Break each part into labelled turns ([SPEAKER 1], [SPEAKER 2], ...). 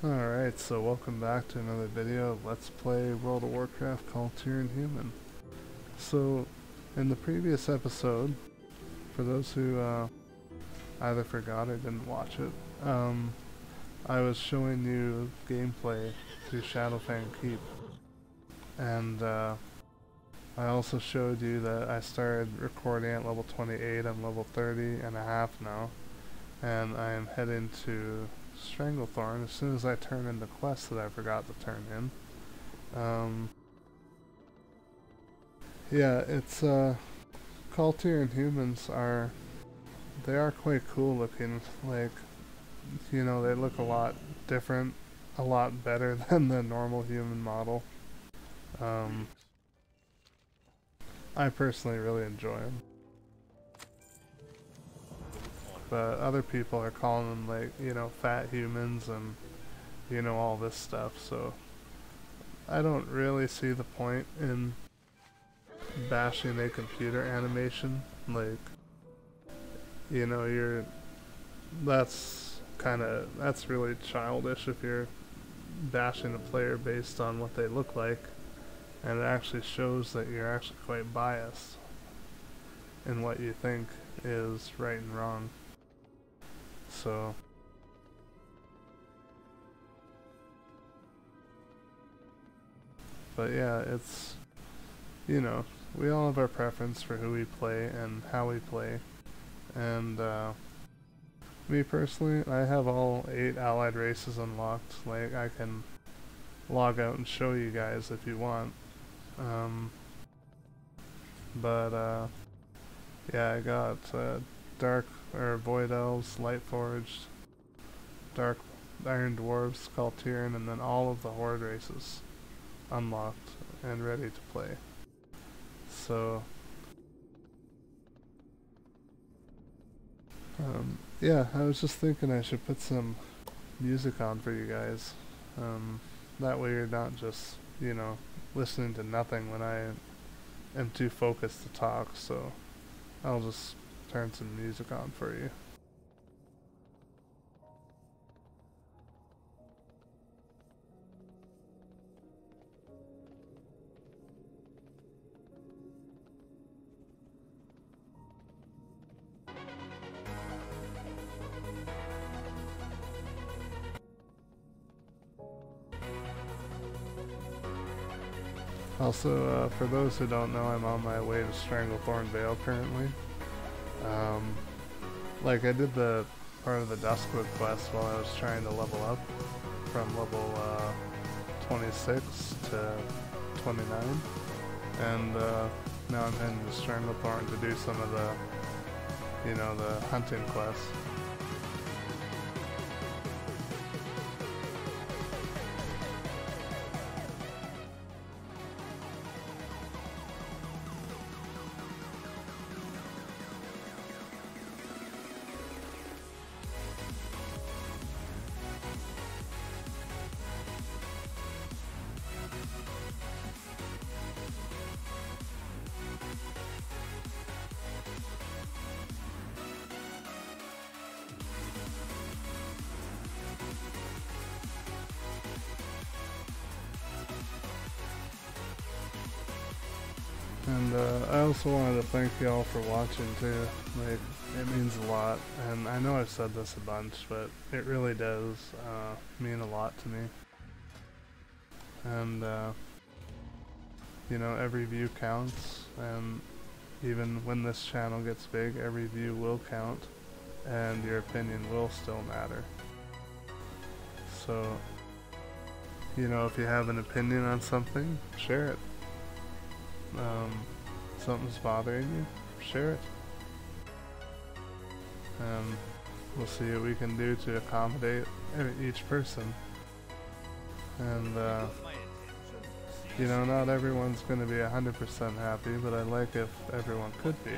[SPEAKER 1] Alright, so welcome back to another video of Let's Play World of Warcraft Kul'Tiran Human. So, in the previous episode, for those who either forgot or didn't watch it, I was showing you gameplay through Shadowfang Keep. And I also showed you that I started recording at level 28, I'm level 30 and a half now. And I am heading to Stranglethorn as soon as I turn in the quest that I forgot to turn in. Yeah, it's Kul'Tiran humans are quite cool looking. Like, you know, they look a lot different, a lot better than the normal human model. I personally really enjoy them. But other people are calling them, like, you know, fat humans and, you know, all this stuff, so I don't really see the point in bashing a computer animation. Like, you know, that's really childish if you're bashing a player based on what they look like, and it actually shows that you're actually quite biased in what you think is right and wrong. So, but yeah, it's, you know, we all have our preference for who we play and how we play, and me personally, I have all 8 allied races unlocked. Like, I can log out and show you guys if you want, yeah, I got Dark or Void Elves, Lightforged, Dark Iron Dwarves, Kul'Tiran, and then all of the Horde races unlocked and ready to play. So, yeah, I was just thinking I should put some music on for you guys. That way you're not just, you know, listening to nothing when I am too focused to talk, so I'll just turn some music on for you. Also, for those who don't know, I'm on my way to Stranglethorn Vale currently. Like, I did the part of the Duskwood quest while I was trying to level up from level 26 to 29, and now I'm heading to Stranglethorn to do some of the, you know, the hunting quests. And I also wanted to thank y'all for watching too. Like, it means a lot, and I know I've said this a bunch, but it really does mean a lot to me. And you know, every view counts, and even when this channel gets big, every view will count, and your opinion will still matter. So, you know, if you have an opinion on something, share it. Something's bothering you, share it. We'll see what we can do to accommodate each person. And, you know, not everyone's going to be 100% happy, but I'd like if everyone could be.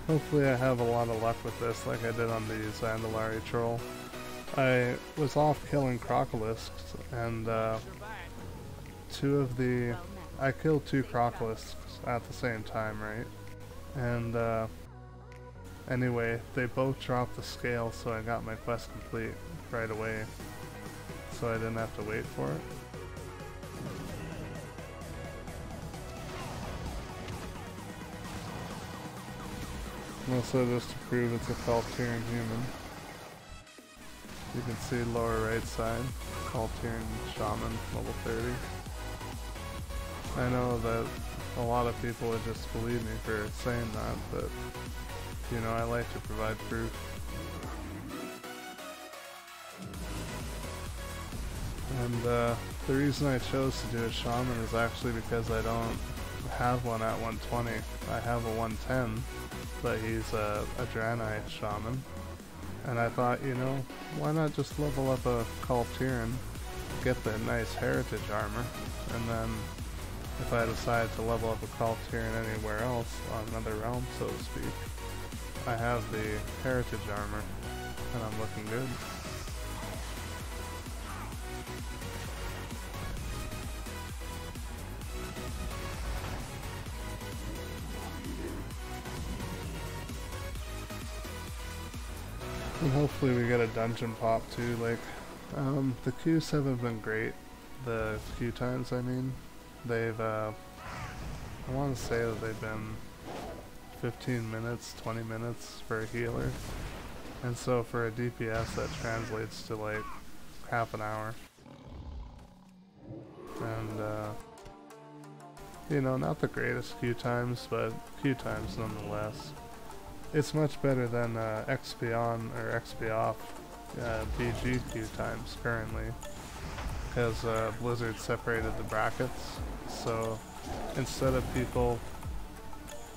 [SPEAKER 1] Hopefully I have a lot of luck with this like I did on the Zandalari troll. I was off killing crocolisks, and two of the I killed 2 Crocolisks at the same time, right? And anyway, they both dropped the scale, so I got my quest complete right away. So I didn't have to wait for it. Also, just to prove it's a Kul'Tiran human. You can see lower right side, Kul'Tiran Shaman, level 30. I know that a lot of people would just believe me for saying that, but you know, I like to provide proof. And the reason I chose to do a Shaman is actually because I don't have one at 120. I have a 110, but he's a Draenei Shaman. And I thought, you know, why not just level up a Kul'Tiran, get the nice heritage armor, and then if I decide to level up a Kul'Tiran anywhere else on another realm, so to speak, I have the heritage armor, and I'm looking good. And hopefully we get a dungeon pop too. Like, the queues haven't been great. The queue times, I mean. They've, I want to say that they've been 15 minutes, 20 minutes for a healer. And so for a DPS that translates to like half an hour. And, you know, not the greatest queue times, but queue times nonetheless. It's much better than XP on or XP off BG queue times currently, because Blizzard separated the brackets. So instead of people,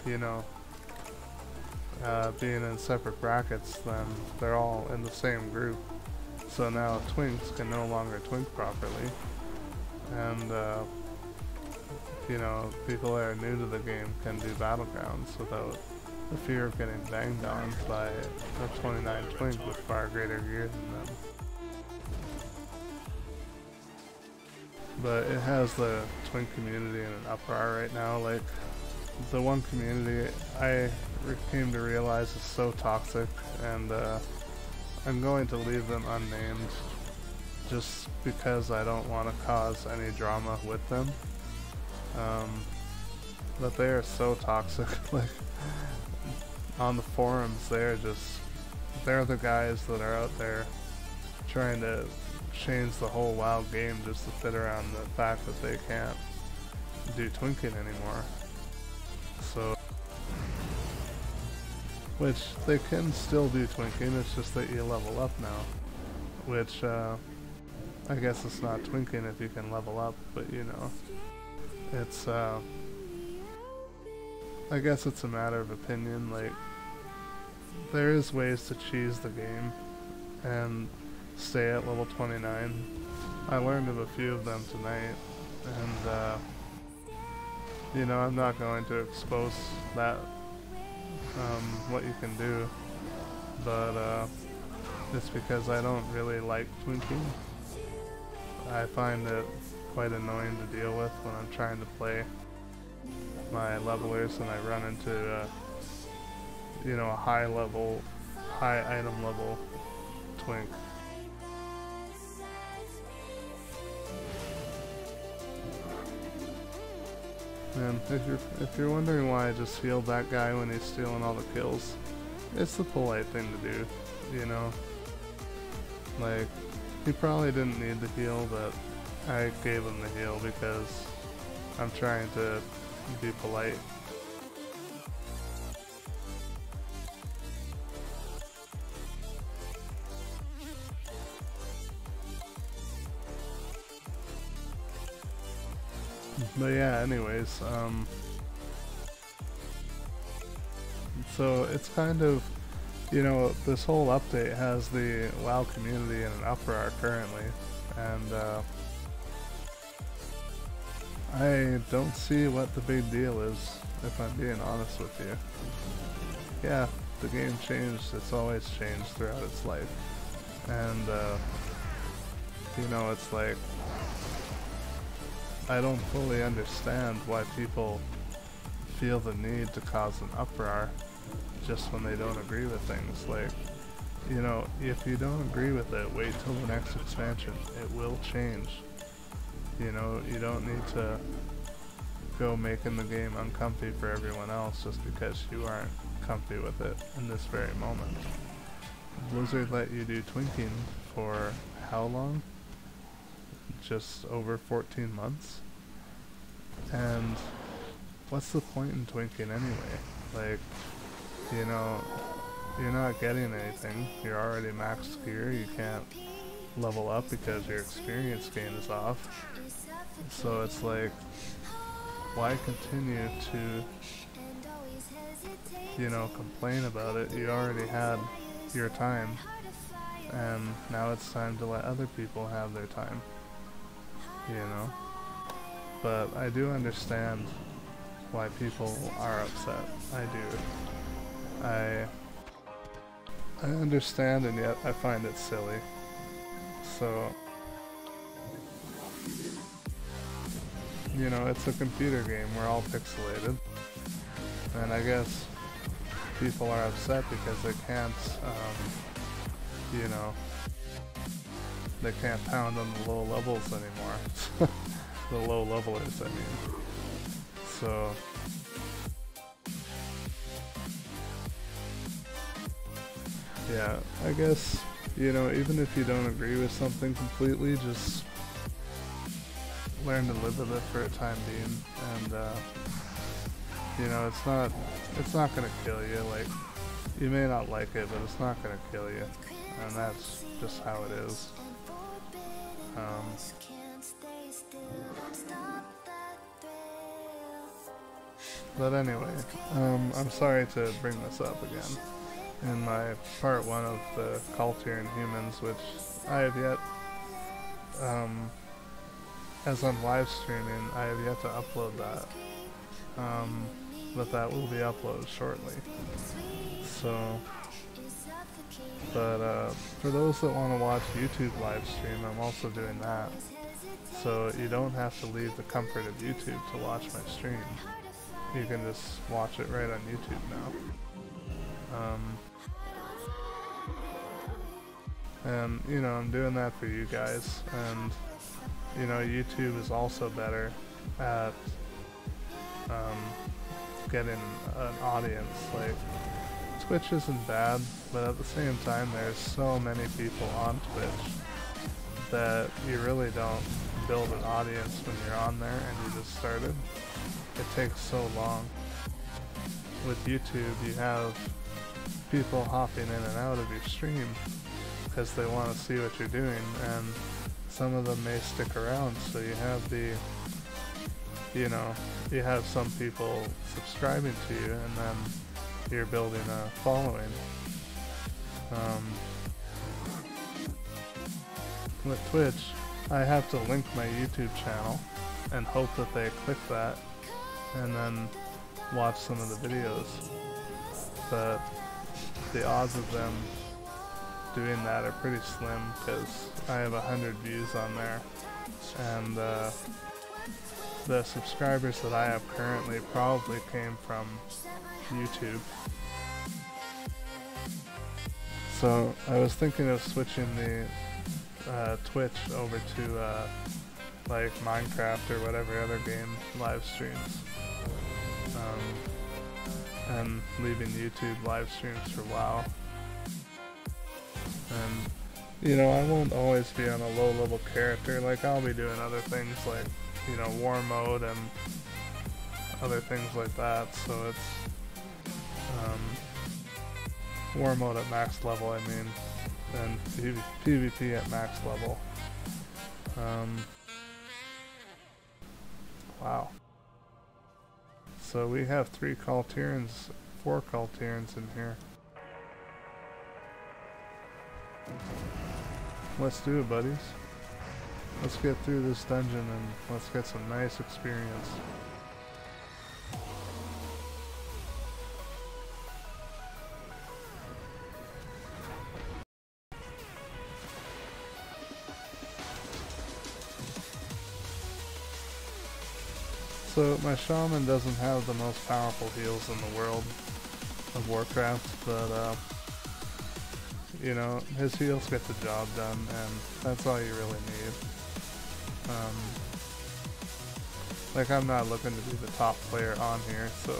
[SPEAKER 1] you know, being in separate brackets, then they're all in the same group. So now twinks can no longer twink properly, and you know, people that are new to the game can do battlegrounds without the fear of getting banged on by a 29 twink with far greater gear than them. But it has the twink community in an uproar right now. Like, the one community I came to realize is so toxic, and I'm going to leave them unnamed just because I don't want to cause any drama with them. But they are so toxic. Like, on the forums, they're the guys that are out there trying to change the whole WoW game just to fit around the fact that they can't do twinking anymore. So, which they can still do twinking, it's just that you level up now. Which, I guess it's not twinking if you can level up, but you know, it's, I guess it's a matter of opinion. Like, there is ways to cheese the game and stay at level 29. I learned of a few of them tonight, and you know, I'm not going to expose that, what you can do, but it's because I don't really like twinking. I find it quite annoying to deal with when I'm trying to play my levelers and I run into you know, a high item level twink. And if you're wondering why I just healed that guy when he's stealing all the kills, it's the polite thing to do, you know? Like, he probably didn't need the heal, but I gave him the heal because I'm trying to be polite. But yeah, anyways, so it's kind of, you know, this whole update has the WoW community in an uproar currently, and I don't see what the big deal is, if I'm being honest with you. Yeah, the game changed, it's always changed throughout its life, and you know, it's like, I don't fully understand why people feel the need to cause an uproar just when they don't agree with things. Like, you know, if you don't agree with it, wait till the next expansion. It will change. You know, you don't need to go making the game uncomfy for everyone else just because you aren't comfy with it in this very moment. Blizzard let you do twinking for how long? Just over 14 months? And what's the point in twinking anyway? Like, you know, you're not getting anything. You're already maxed gear. You can't level up because your experience gain is off. So it's like, why continue to, you know, complain about it? You already had your time, and now it's time to let other people have their time, you know? But I do understand why people are upset. I do. I understand, and yet I find it silly. So, you know, it's a computer game. We're all pixelated. And I guess people are upset because they can't, you know, they can't pound on the low levels anymore. The low levelers, I mean. So, yeah, I guess, you know, even if you don't agree with something completely, just learn to live with it for a time being. And, you know, it's not gonna kill you. Like, you may not like it, but it's not gonna kill you. And that's just how it is. But anyway, I'm sorry to bring this up again. In my part 1 of the Kul'Tiran humans, which I have yet, as I'm live streaming, I have yet to upload that. But that will be uploaded shortly. So, but for those that want to watch YouTube live stream, I'm also doing that. So you don't have to leave the comfort of YouTube to watch my stream. You can just watch it right on YouTube now. And, you know, I'm doing that for you guys. And, you know, YouTube is also better at getting an audience. Like, Twitch isn't bad, but at the same time, there's so many people on Twitch that you really don't build an audience when you're on there and you just started. It takes so long. With YouTube, you have people hopping in and out of your stream because they want to see what you're doing, and some of them may stick around, so you have the, you know, you have some people subscribing to you, and then you're building a following. With Twitch, I have to link my YouTube channel and hope that they click that and then watch some of the videos. But the odds of them doing that are pretty slim because I have 100 views on there, and the subscribers that I have currently probably came from YouTube. So I was thinking of switching the Twitch over to like Minecraft or whatever other game live streams, and leaving YouTube live streams for WoW. And, you know, I won't always be on a low level character. Like, I'll be doing other things like, you know, war mode and other things like that. So it's war mode at max level, I mean, and PvP at max level. Wow. So we have 4 Kul'Tirans in here. Let's do it, buddies. Let's get through this dungeon and let's get some nice experience. So my shaman doesn't have the most powerful heals in the world of Warcraft, but you know, his heals get the job done, and that's all you really need. Like, I'm not looking to be the top player on here, so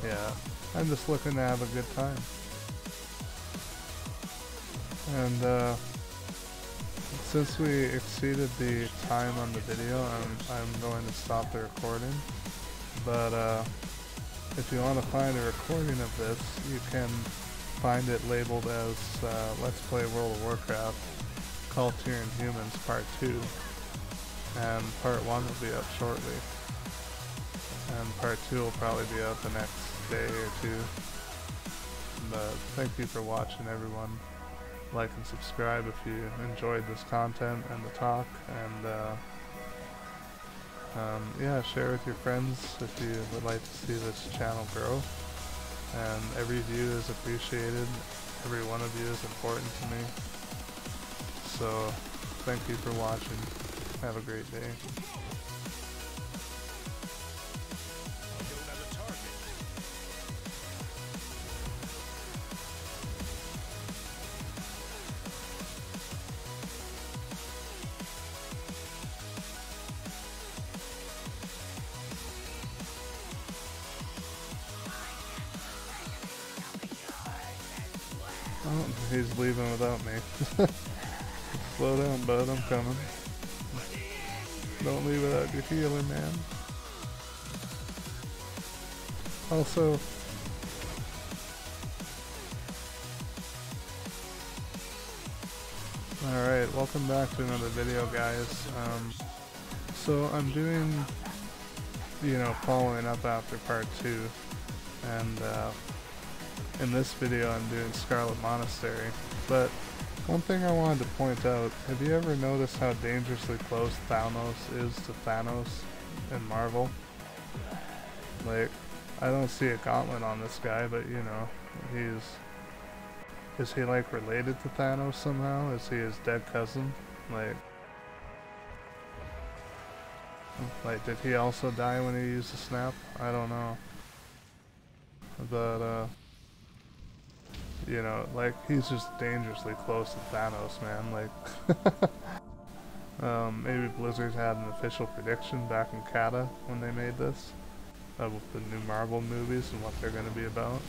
[SPEAKER 1] yeah, I'm just looking to have a good time. And since we exceeded the time on the video, I'm going to stop the recording. But if you want to find a recording of this, you can find it labeled as Let's Play World of Warcraft Kul'Tiran Humans Part 2. And Part 1 will be up shortly. And Part 2 will probably be out the next day or two. But thank you for watching, everyone. Like and subscribe if you enjoyed this content and the talk, and yeah, share with your friends if you would like to see this channel grow. And every view is appreciated. Every one of you is important to me. So thank you for watching. Have a great day. Oh, he's leaving without me. Slow down, bud, I'm coming. Don't leave without your healer, man. Also, alright, welcome back to another video, guys. So I'm doing, you know, following up after part 2, and in this video I'm doing Scarlet Monastery. But one thing I wanted to point out, have you ever noticed how dangerously close Thanos is to Thanos in Marvel? Like, I don't see a gauntlet on this guy, but you know, is he like related to Thanos somehow? Is he his dead cousin? Like did he also die when he used the snap? I don't know. But you know, like, he's just dangerously close to Thanos, man. Like, maybe Blizzard had an official prediction back in Kata when they made this of the new Marvel movies and what they're going to be about.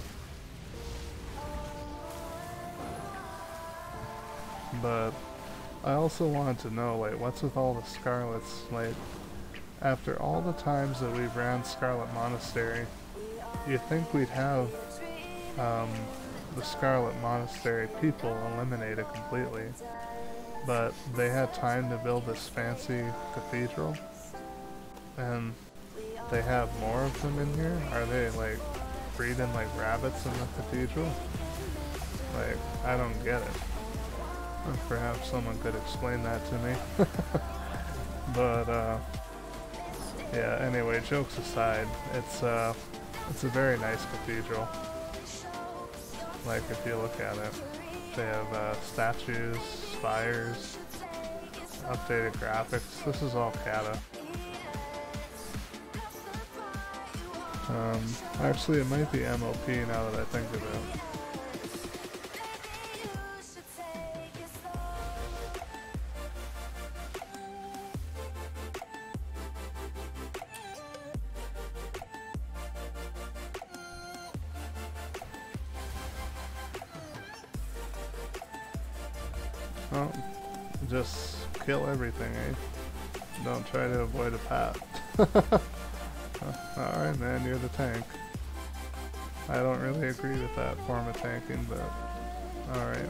[SPEAKER 1] But I also wanted to know, like, what's with all the Scarlets? Like, after all the times that we've ran Scarlet Monastery, you'd think we'd have the Scarlet Monastery people eliminated completely, but they had time to build this fancy cathedral, and they have more of them in here? Are they like breeding like rabbits in the cathedral? Like, I don't get it. Perhaps someone could explain that to me. But yeah, anyway, jokes aside, it's a very nice cathedral. Like, if you look at it, they have statues, spires, updated graphics. This is all Kata. Actually, it might be MOP now that I think of it. Well, just kill everything, eh? Don't try to avoid a path. Alright, man, you're the tank. I don't really agree with that form of tanking, but alright.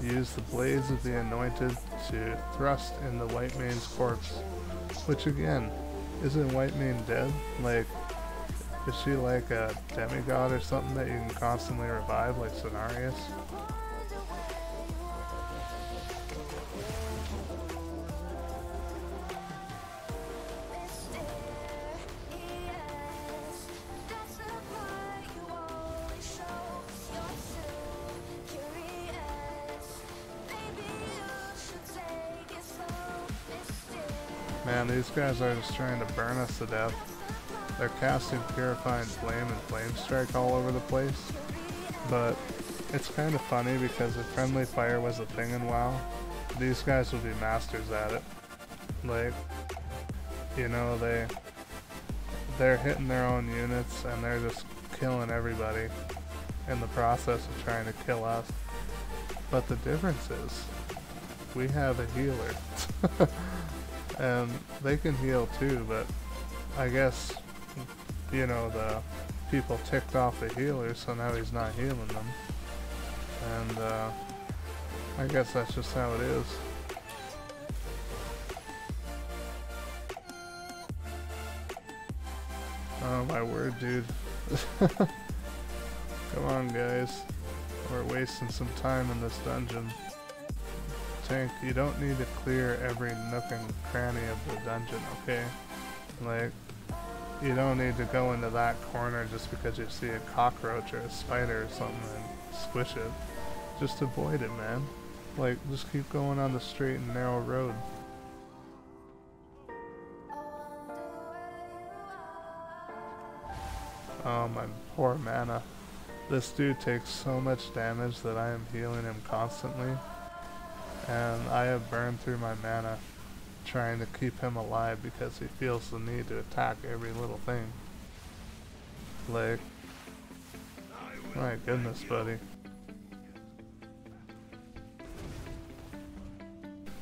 [SPEAKER 1] Use the Blades of the Anointed to thrust in the White Mane's corpse. Which, again, isn't White Mane dead? Like, is she like a demigod or something that you can constantly revive, like Cenarius? Man, these guys are just trying to burn us to death. They're casting Purifying Flame and Flame Strike all over the place. But it's kind of funny because if Friendly Fire was a thing in WoW, these guys would be masters at it. Like, you know, they're hitting their own units and they're just killing everybody in the process of trying to kill us. But the difference is, we have a healer. And they can heal too, but I guess, you know, the people ticked off the healer, so now he's not healing them. And I guess that's just how it is. Oh my word, dude. Come on, guys. We're wasting some time in this dungeon. Tank, you don't need to clear every nook and cranny of the dungeon, okay? Like, you don't need to go into that corner just because you see a cockroach or a spider or something and squish it. Just avoid it, man. Like, just keep going on the straight and narrow road. Oh, my poor mana. This dude takes so much damage that I am healing him constantly. And I have burned through my mana trying to keep him alive because he feels the need to attack every little thing. Like, my goodness, buddy.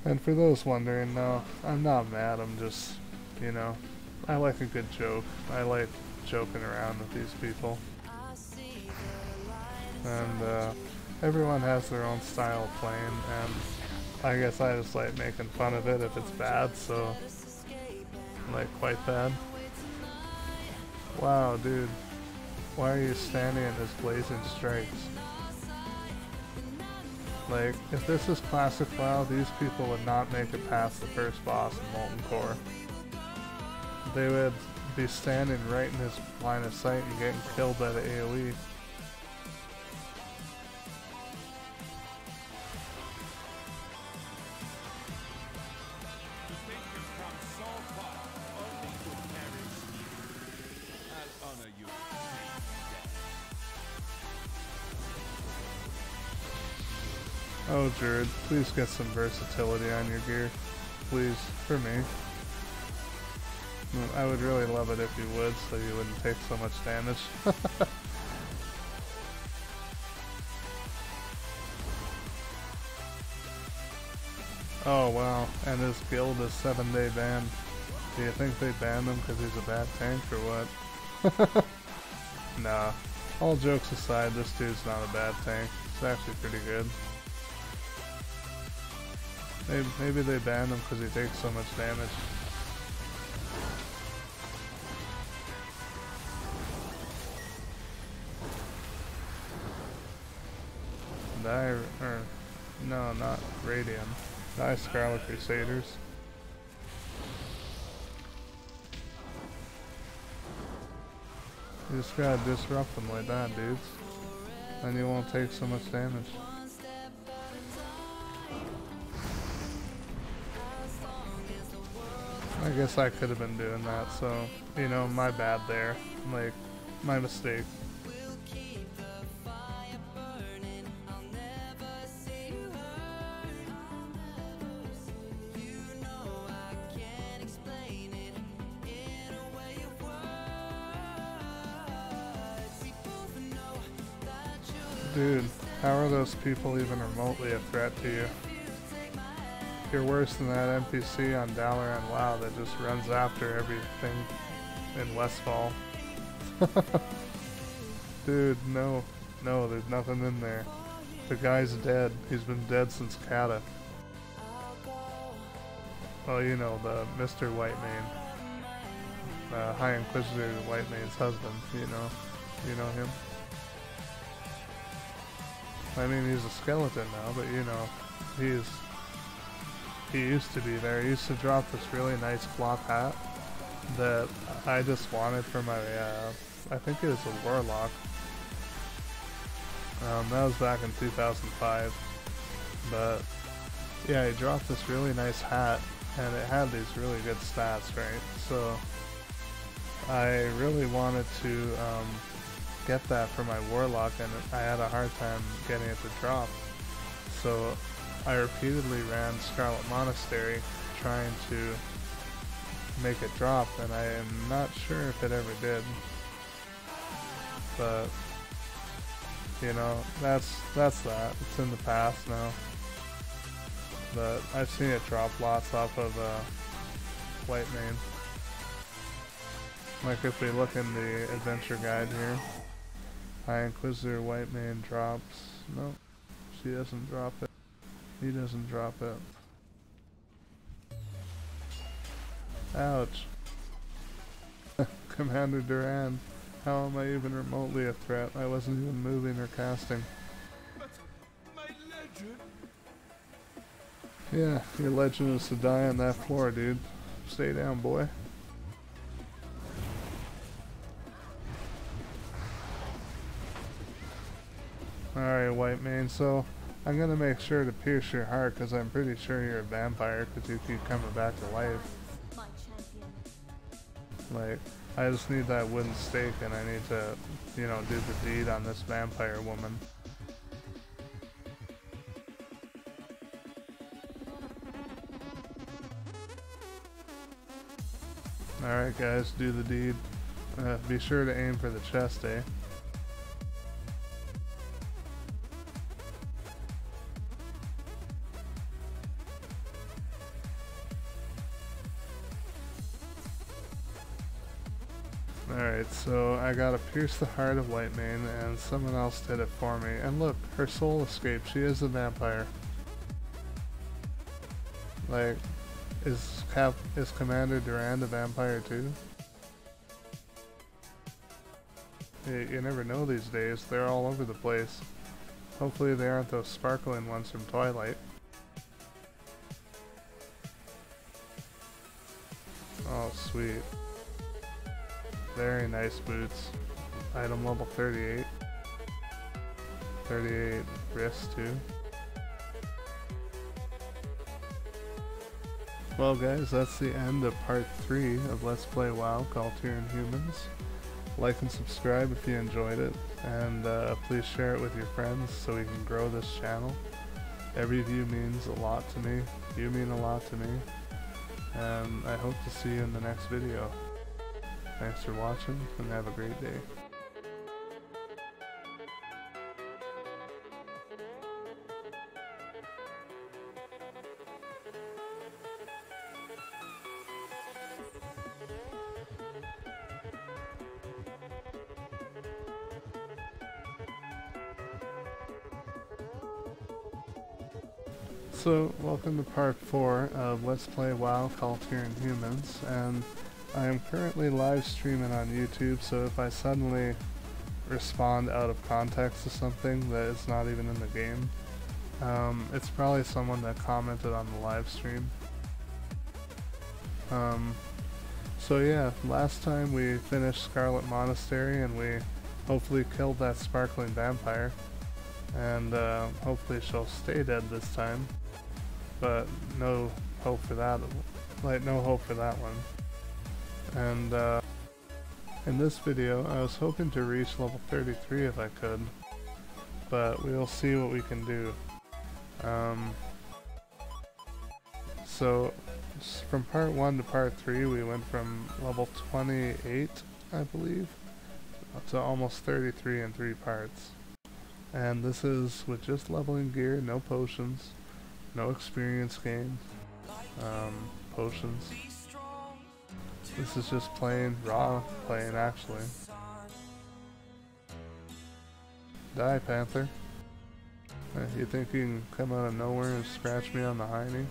[SPEAKER 1] And for those wondering, no, I'm not mad, I'm just, you know, I like a good joke. I like joking around with these people. And everyone has their own style of playing, and I guess I just like making fun of it if it's bad, so, like, quite bad. Wow, dude, why are you standing in his blazing strikes? Like, if this is classic WoW, these people would not make it past the first boss in Molten Core. They would be standing right in his line of sight and getting killed by the AoE. Oh, Jared, please get some versatility on your gear. Please, for me. I would really love it if you would, so you wouldn't take so much damage. Oh wow, and his guild is 7-day ban. Do you think they banned him because he's a bad tank or what? Nah, all jokes aside, this dude's not a bad tank. He's actually pretty good. Maybe they banned him because he takes so much damage. No, not Radiant. Die Scarlet Crusaders. You just gotta disrupt them like that, dudes. Then you won't take so much damage. I guess I could have been doing that, so, you know, my bad there. Like, my mistake. Dude, how are those people even remotely a threat to you? You're worse than that NPC on Dalaran WoW that just runs after everything in Westfall. Dude, no, there's nothing in there. The guy's dead. He's been dead since Kata. Well, you know, the Mr. Whitemane. High Inquisitor Whitemane's husband, you know him. I mean, he's a skeleton now, but you know, he used to be there. He used to drop this really nice cloth hat that I just wanted for my, I think it was a Warlock. That was back in 2005. But, yeah, he dropped this really nice hat and it had these really good stats, right? So I really wanted to get that for my warlock, and I had a hard time getting it to drop. So I repeatedly ran Scarlet Monastery trying to make it drop, and I am not sure if it ever did. But you know, that's that. It's in the past now. But I've seen it drop lots off of White Mane. Like if we look in the adventure guide here, High Inquisitor White Mane drops. Nope, she doesn't drop it. He doesn't drop it. Ouch. Commander Duran, how am I even remotely a threat? I wasn't even moving or casting.
[SPEAKER 2] But my legend.
[SPEAKER 1] Yeah, your legend is to die on that floor, dude. Stay down, boy. Alright, White Mane, so I'm gonna make sure to pierce your heart because I'm pretty sure you're a vampire because you keep coming back to life. Like, I just need that wooden stake and I need to, you know, do the deed on this vampire woman. Alright guys, do the deed. Be sure to aim for the chest, eh? Alright, so I gotta pierce the heart of White Mane, and someone else did it for me. And look, her soul escaped. She is a vampire. Like, is Commander Duran a vampire too? You never know these days. They're all over the place. Hopefully they aren't those sparkling ones from Twilight. Oh, sweet. Very nice boots. Item level 38. 38 wrist too. Well guys, that's the end of part 3 of Let's Play WoW Kul'Tiran Humans. Like and subscribe if you enjoyed it, and please share it with your friends so we can grow this channel. Every view means a lot to me. You mean a lot to me. And I hope to see you in the next video. Thanks for watching, and have a great day. So, welcome to part 4 of Let's Play WoW Kul'Tiran Humans, and I am currently live streaming on YouTube, so if I suddenly respond out of context to something that is not even in the game, it's probably someone that commented on the live stream. So yeah, last time we finished Scarlet Monastery and we hopefully killed that sparkling vampire, and hopefully she'll stay dead this time, but no hope for that, like no hope for that one. And in this video I was hoping to reach level 33 if I could, but we'll see what we can do. So from part 1 to part 3 we went from level 28, I believe, up to almost 33 in 3 parts. And this is with just leveling gear, no potions, no experience gained, potions. This is just plain raw playing, actually. Die, Panther. You think you can come out of nowhere and scratch me on the hiney?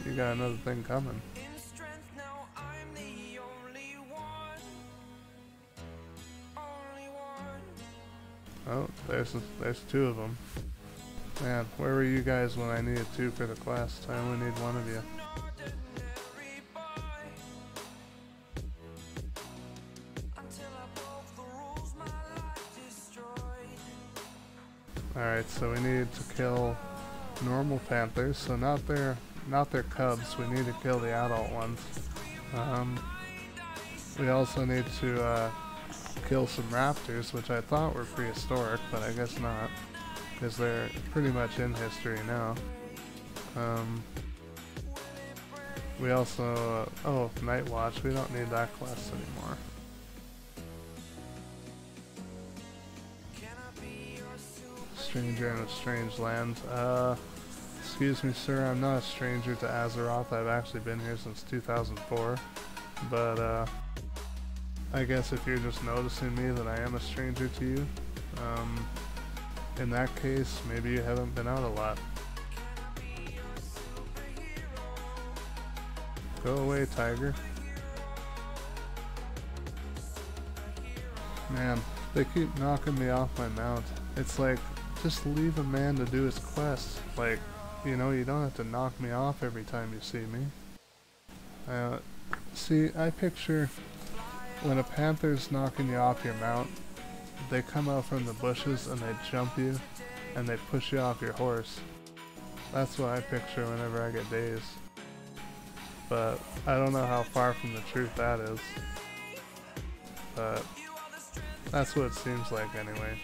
[SPEAKER 1] You got another thing coming. Oh, there's 2 of them. Man, where were you guys when I needed 2 for the quest? I only need 1 of you. Alright, so we need to kill normal panthers, so not their not their cubs. We need to kill the adult ones. We also need to kill some raptors, which I thought were prehistoric, but I guess not, because they're pretty much in history now. We also, oh, Night Watch, we don't need that quest anymore. Stranger in a strange land. Excuse me, sir, I'm not a stranger to Azeroth. I've actually been here since 2004, but I guess if you're just noticing me that I am a stranger to you, in that case, maybe you haven't been out a lot. Go away, tiger. Man, they keep knocking me off my mount. It's like, just leave a man to do his quest. Like, you know, you don't have to knock me off every time you see me. See, I picture when a panther's knocking you off your mount, they come out from the bushes and they jump you and they push you off your horse. That's what I picture whenever I get dazed. But I don't know how far from the truth that is. But that's what it seems like anyway.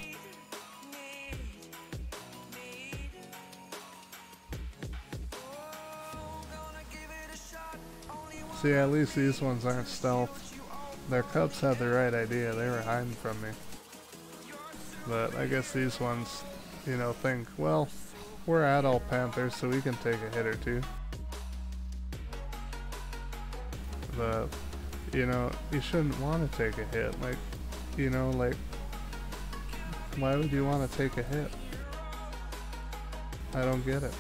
[SPEAKER 1] See, at least these ones aren't stealth. Their cubs had the right idea, they were hiding from me. But I guess these ones, you know, think, well, we're adult panthers, so we can take a hit or two. But, you know, you shouldn't want to take a hit. Like, you know, like, why would you want to take a hit? I don't get it.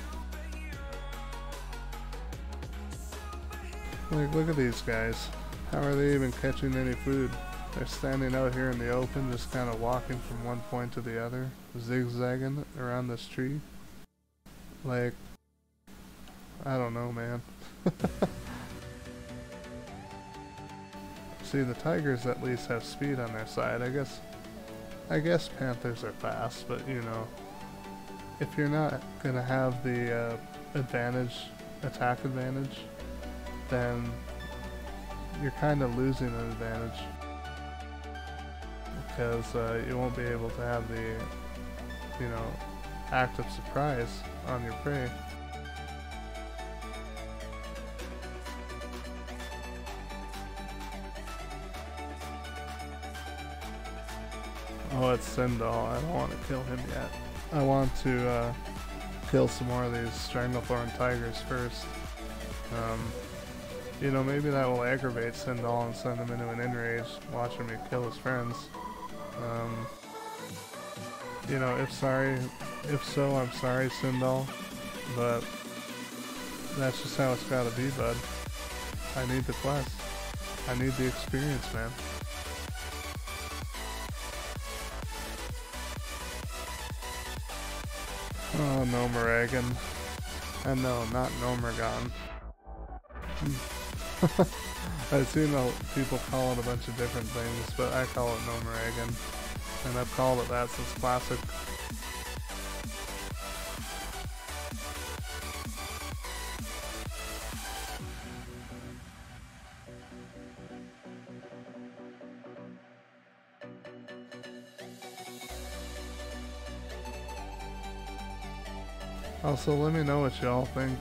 [SPEAKER 1] Like, look at these guys. How are they even catching any food? They're standing out here in the open, just kind of walking from one point to the other, zigzagging around this tree. Like, I don't know, man. See, the tigers at least have speed on their side. I guess panthers are fast, but you know, if you're not gonna have the attack advantage, then you're kind of losing an advantage, because you won't be able to have the, you know, active surprise on your prey. Oh, it's Sindal. I don't want to kill him yet. I want to kill some more of these Stranglethorn tigers first. You know, maybe that will aggravate Sindal and send him into an enrage, watching me kill his friends. You know, if so, I'm sorry, Sindal, but that's just how it's gotta be, bud. I need the quest. I need the experience, man. Oh, Nomoragan. And no, not Nomergon. I've seen people call it a bunch of different things, but I call it Nomoragan. And I've called it that since Classic. Also, let me know what y'all think.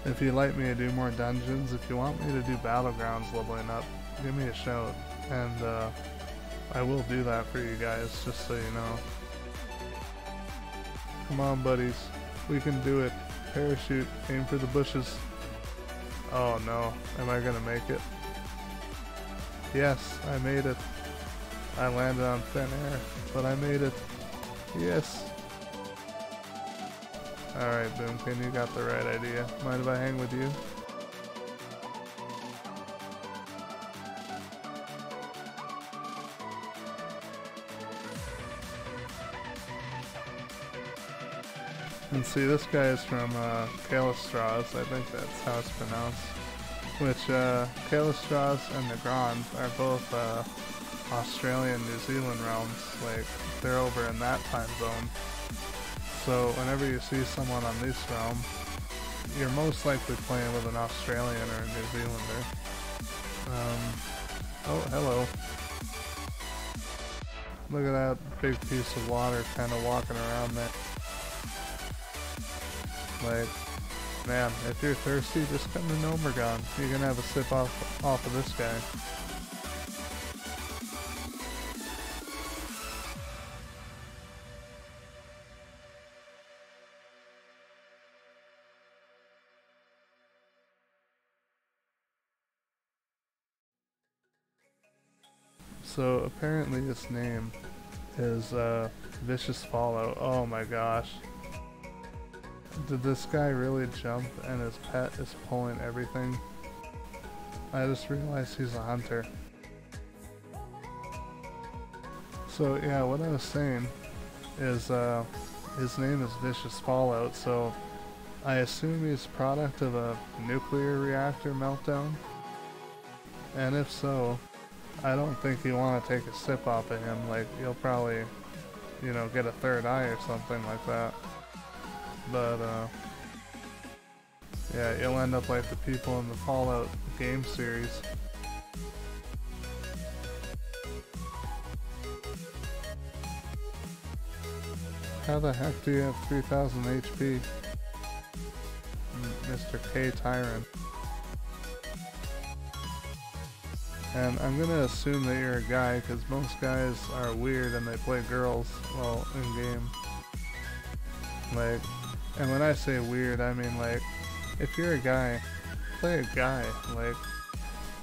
[SPEAKER 1] If you'd like me to do more dungeons, if you want me to do battlegrounds leveling up, give me a shout, and I will do that for you guys, just so you know. Come on, buddies, we can do it. Parachute, aim for the bushes. Oh no, am I gonna make it? Yes, I made it. I landed on thin air, but I made it. Yes. Alright, Boomkin, you got the right idea. Mind if I hang with you? And see, this guy is from Kalistraz, I think that's how it's pronounced. Which, Kalistraz and Negrand are both Australian, New Zealand realms. Like, they're over in that time zone. So whenever you see someone on this realm, you're most likely playing with an Australian or a New Zealander. Oh, hello. Look at that big piece of water kind of walking around there. Like, man, if you're thirsty, just come to Nomergon. You're gonna have a sip off of this guy. So apparently his name is Vicious Fallout. Oh my gosh. Did this guy really jump and his pet is pulling everything? I just realized he's a hunter. So yeah, what I was saying is his name is Vicious Fallout, so I assume he's product of a nuclear reactor meltdown. And if so, I don't think you want to take a sip off of him. Like, you'll probably, you know, get a third eye or something like that. But yeah, you'll end up like the people in the Fallout game series. How the heck do you have 3000 HP? Mr. Kul'Tiran. And I'm gonna assume that you're a guy, because most guys are weird and they play girls, well, in-game. Like, and when I say weird, I mean like, if you're a guy, play a guy. Like,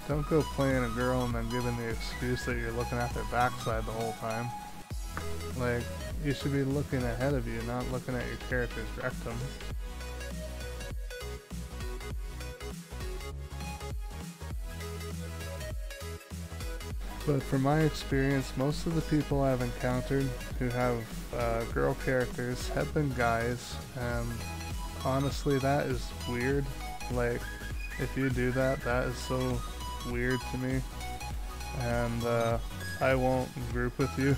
[SPEAKER 1] don't go playing a girl and then giving the excuse that you're looking at their backside the whole time. Like, you should be looking ahead of you, not looking at your character's rectum. But from my experience, most of the people I've encountered who have girl characters have been guys, and honestly that is weird. Like, if you do that, that is so weird to me, and I won't group with you.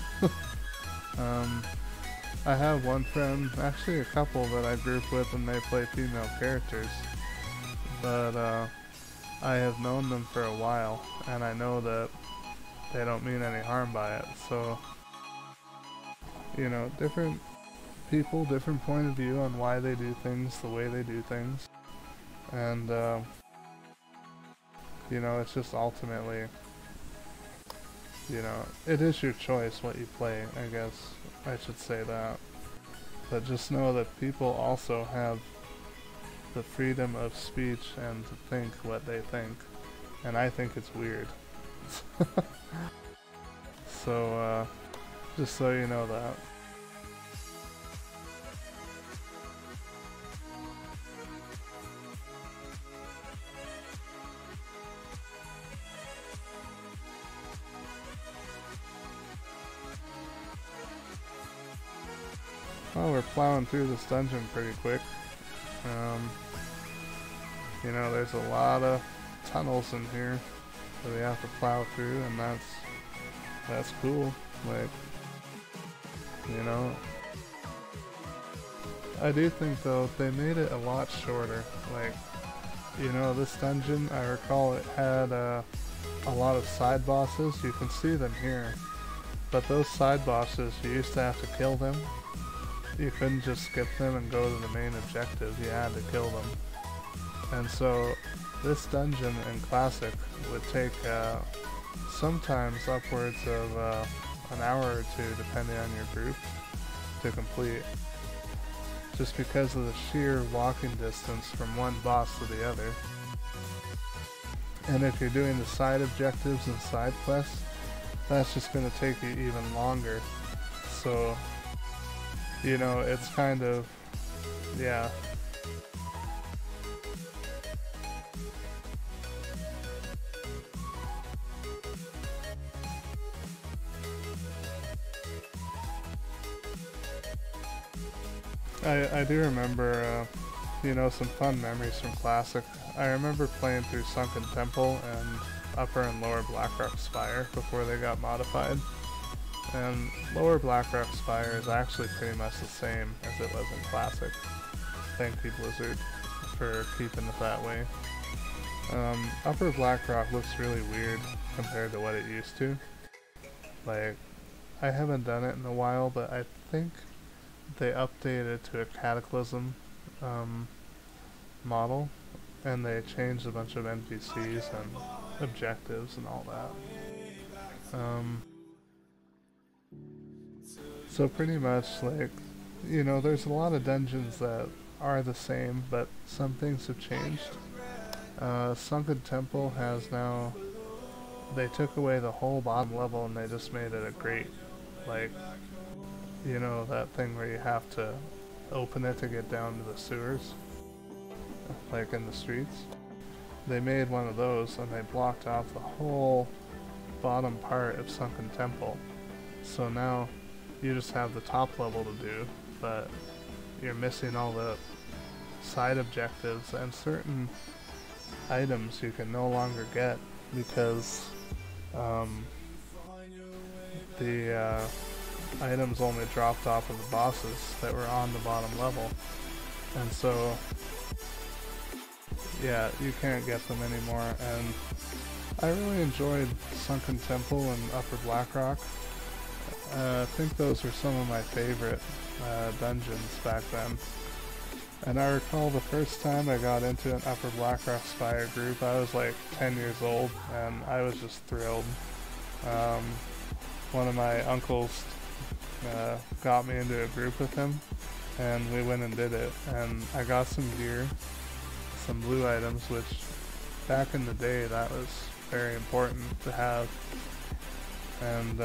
[SPEAKER 1] I have one friend, actually a couple that I group with, and they play female characters, but I have known them for a while, and I know that they don't mean any harm by it. So, you know, different people, different point of view on why they do things the way they do things, and you know, it's just ultimately, you know, it is your choice what you play, I guess I should say that. But just know that people also have the freedom of speech and to think what they think, and I think it's weird. So, just so you know that. Well, we're plowing through this dungeon pretty quick. You know, there's a lot of tunnels in here that we have to plow through, and that's cool. Like, you know, I do think though they made it a lot shorter. Like, you know, this dungeon, I recall it had a lot of side bosses. You can see them here, but those side bosses, you used to have to kill them. You couldn't just skip them and go to the main objective. You had to kill them. And so this dungeon in Classic would take sometimes upwards of an hour or two, depending on your group, to complete. Just because of the sheer walking distance from one boss to the other. And if you're doing the side objectives and side quests, that's just going to take you even longer. So, you know, it's kind of, yeah. I do remember, you know, some fun memories from Classic. I remember playing through Sunken Temple and Upper and Lower Blackrock Spire before they got modified. And Lower Blackrock Spire is actually pretty much the same as it was in Classic. Thank you, Blizzard. for keeping it that way. Upper Blackrock looks really weird compared to what it used to. Like, I haven't done it in a while, but I think they updated to a Cataclysm model, and they changed a bunch of NPCs and objectives and all that. So pretty much, like, you know, there's a lot of dungeons that are the same, but some things have changed. Sunken Temple has now, they took away the whole bottom level and they just made it a great, like, you know, that thing where you have to open it to get down to the sewers, like in the streets. They made one of those and they blocked off the whole bottom part of Sunken Temple. So now you just have the top level to do, but you're missing all the side objectives, and certain items you can no longer get because the items only dropped off of the bosses that were on the bottom level, and so yeah, you can't get them anymore. And I really enjoyed Sunken Temple and Upper Blackrock. I think those were some of my favorite dungeons back then. And I recall the first time I got into an Upper Blackrock Spire group, I was like 10 years old, and I was just thrilled. One of my uncles got me into a group with him, and we went and did it. And I got some gear, some blue items, which back in the day that was very important to have. And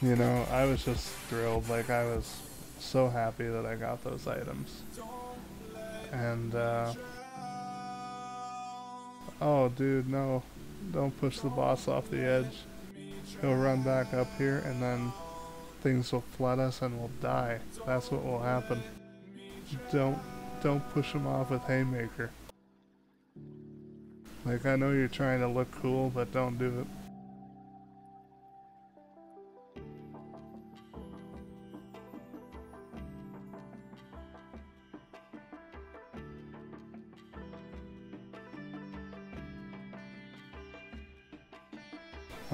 [SPEAKER 1] you know, I was just thrilled. Like, I was so happy that I got those items. And oh dude, no, don't push the boss off the edge. He'll run back up here and then things will flood us and we'll die. That's what will happen. Don't push him off with Haymaker. Like, I know you're trying to look cool, but don't do it.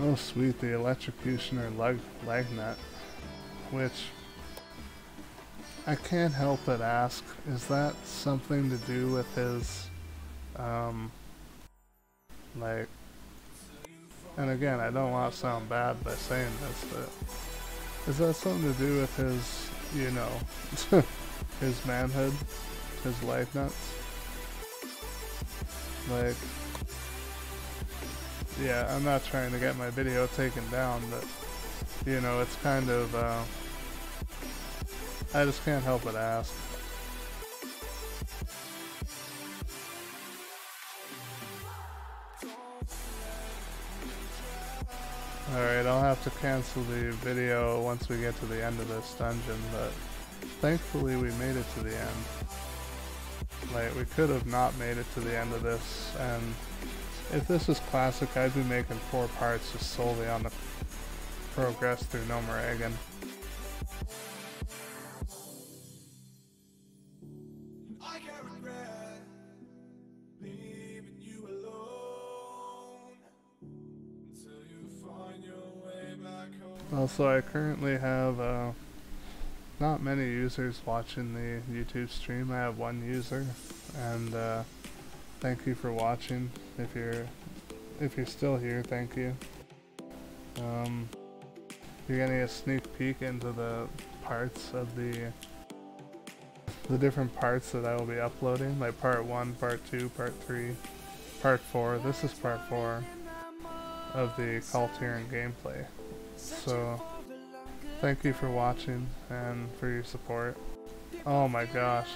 [SPEAKER 1] Oh sweet, the Electrocutioner Lagnet, which I can't help but ask, is that something to do with his, like, and again, I don't want to sound bad by saying this, but is that something to do with his, you know, his manhood, his life nuts? Like, yeah, I'm not trying to get my video taken down, but, you know, it's kind of, I just can't help but ask. Alright, I'll have to cancel the video once we get to the end of this dungeon, but thankfully we made it to the end. Like, we could have not made it to the end of this, and if this was classic, I'd be making 4 parts just solely on the progress through No More Eggin.
[SPEAKER 2] I can't regret leaving you alone until you find your way back home.
[SPEAKER 1] Also, I currently have not many users watching the YouTube stream. I have 1 user, and thank you for watching. If you're still here, thank you. You're getting a sneak peek into the parts of the different parts that I will be uploading, like part 1, part 2, part 3, part 4. This is part 4 of the Kul'Tiran gameplay. So, thank you for watching and for your support. Oh my gosh.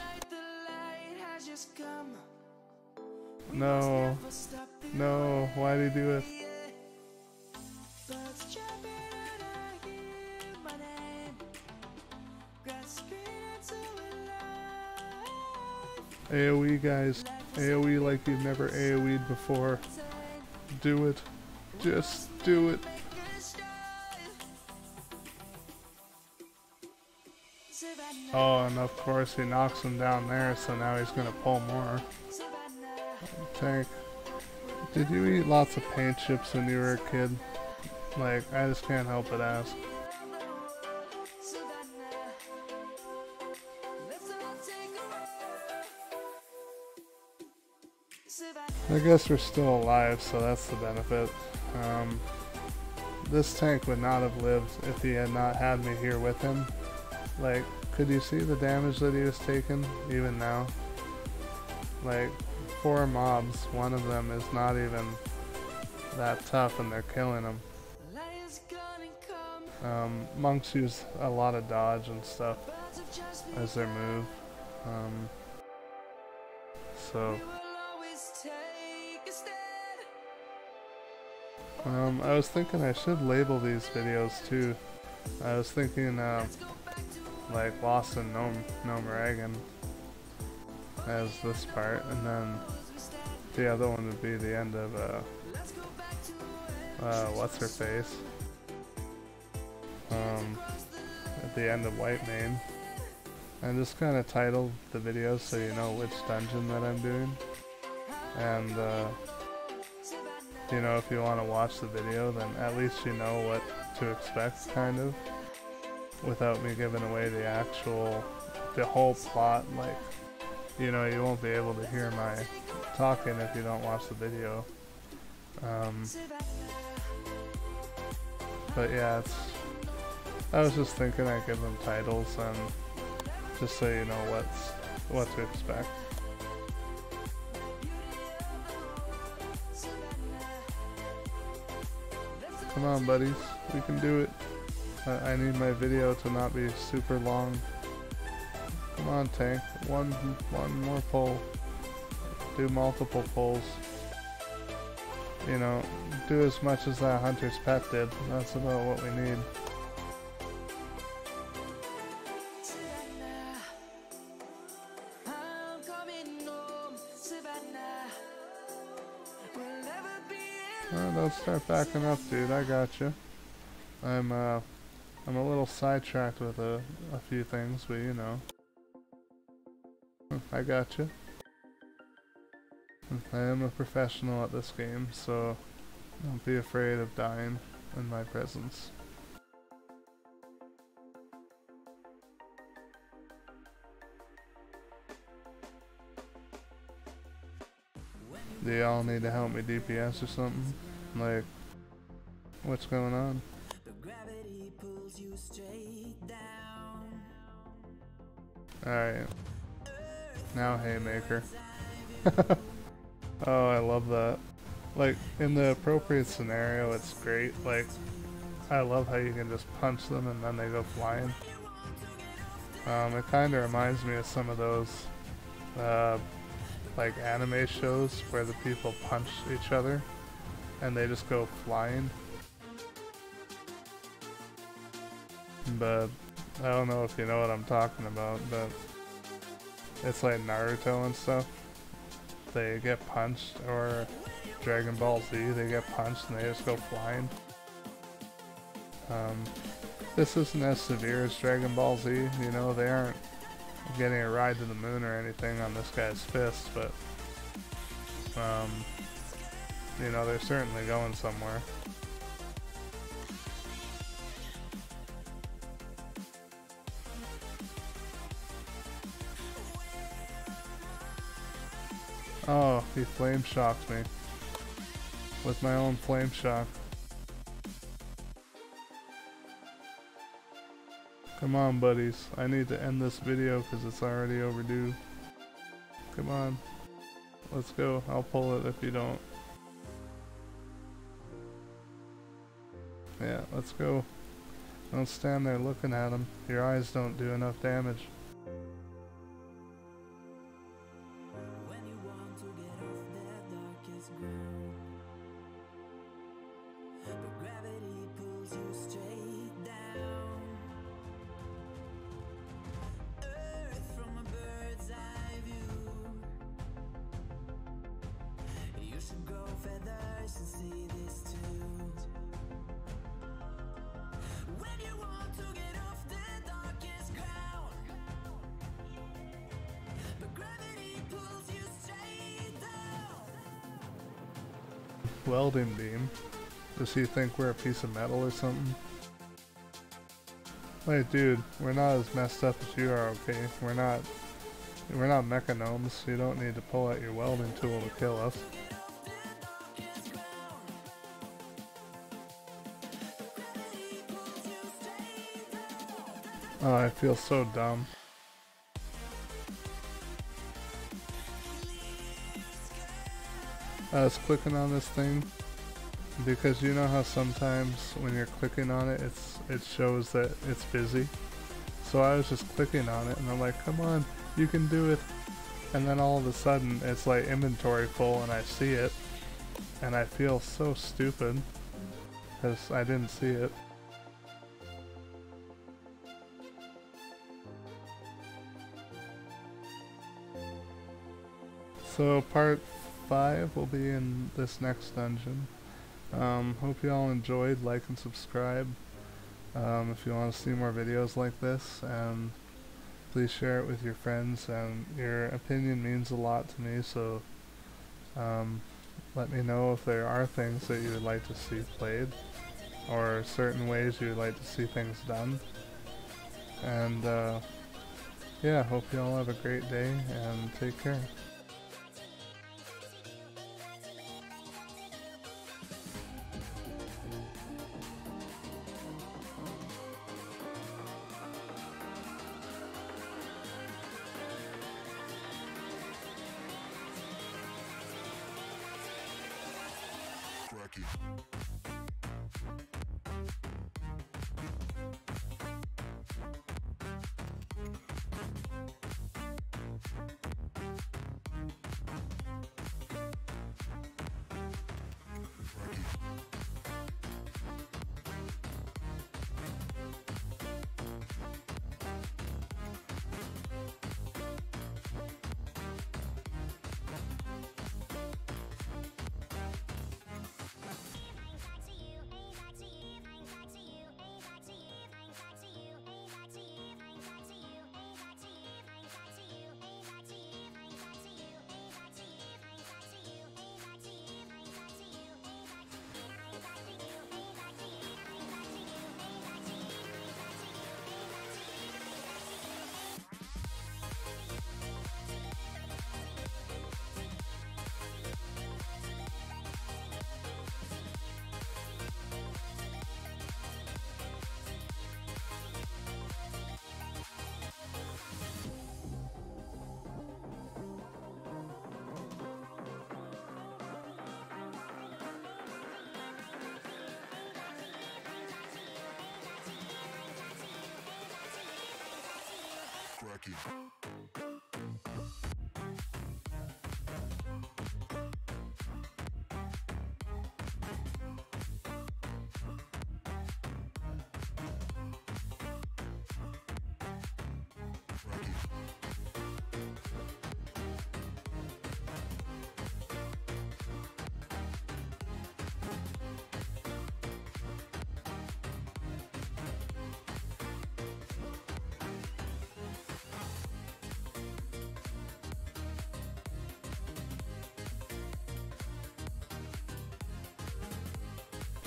[SPEAKER 1] No. No, why did he do it? AoE guys, AoE like you've never AoE'd before. Do it. Just do it. Oh, and of course he knocks him down there, so now he's gonna pull more. Tank, did you eat lots of paint chips when you were a kid? Like, I just can't help but ask. I guess we're still alive, so that's the benefit. This tank would not have lived if he had not had me here with him. Like, could you see the damage that he was taking, even now? Like, 4 mobs, one of them is not even that tough and they're killing him. Monks use a lot of dodge and stuff as their move. So I was thinking I should label these videos too. I was thinking like Lost in Gnomeregan as this part, and then the other one would be the end of what's her face? At the end of White Mane. And just kind of titled the video so you know which dungeon that I'm doing. And you know, if you want to watch the video, then at least you know what to expect, kind of, without me giving away the whole plot. Like, you know, you won't be able to hear my talking if you don't watch the video. But yeah, I was just thinking I'd give them titles, and just so you know what to expect. Come on, buddies, we can do it. I need my video to not be super long. Come on, tank. One more pull. Do multiple pulls. You know, do as much as that hunter's pet did. That's about what we need. Don't start backing up, dude. I got you. I'm a little sidetracked with a few things, but you know. I got you. I am a professional at this game, so don't be afraid of dying in my presence. Do y'all need to help me DPS or something? Like, what's going on? Alright. Now Haymaker. Oh, I love that. Like, in the appropriate scenario, it's great. Like, I love how you can just punch them and then they go flying. It kind of reminds me of some of those, like, anime shows where the people punch each other and they just go flying. But I don't know if you know what I'm talking about, but it's like Naruto and stuff. They get punched, or Dragon Ball Z, they get punched and they just go flying. This isn't as severe as Dragon Ball Z, you know, they aren't getting a ride to the moon or anything on this guy's fist, but you know, they're certainly going somewhere. Oh, he flame shocked me with my own flame shock. Come on, buddies. I need to end this video because it's already overdue. Come on. Let's go. I'll pull it if you don't. Yeah, let's go. Don't stand there looking at him. Your eyes don't do enough damage. welding beam. Does he think we're a piece of metal or something? Like, dude, we're not as messed up as you are, okay? We're not mechanomes. You don't need to pull out your welding tool to kill us. Oh, I feel so dumb. I was clicking on this thing because you know how sometimes when you're clicking on it, it shows that it's busy. So I was just clicking on it and I'm like, come on, you can do it. And then all of a sudden it's like inventory full and I see it and I feel so stupid because I didn't see it. So part 5 will be in this next dungeon. Hope you all enjoyed. Like and subscribe if you want to see more videos like this, and please share it with your friends, and your opinion means a lot to me, so let me know if there are things that you would like to see played or certain ways you would like to see things done. And yeah, hope you all have a great day and take care.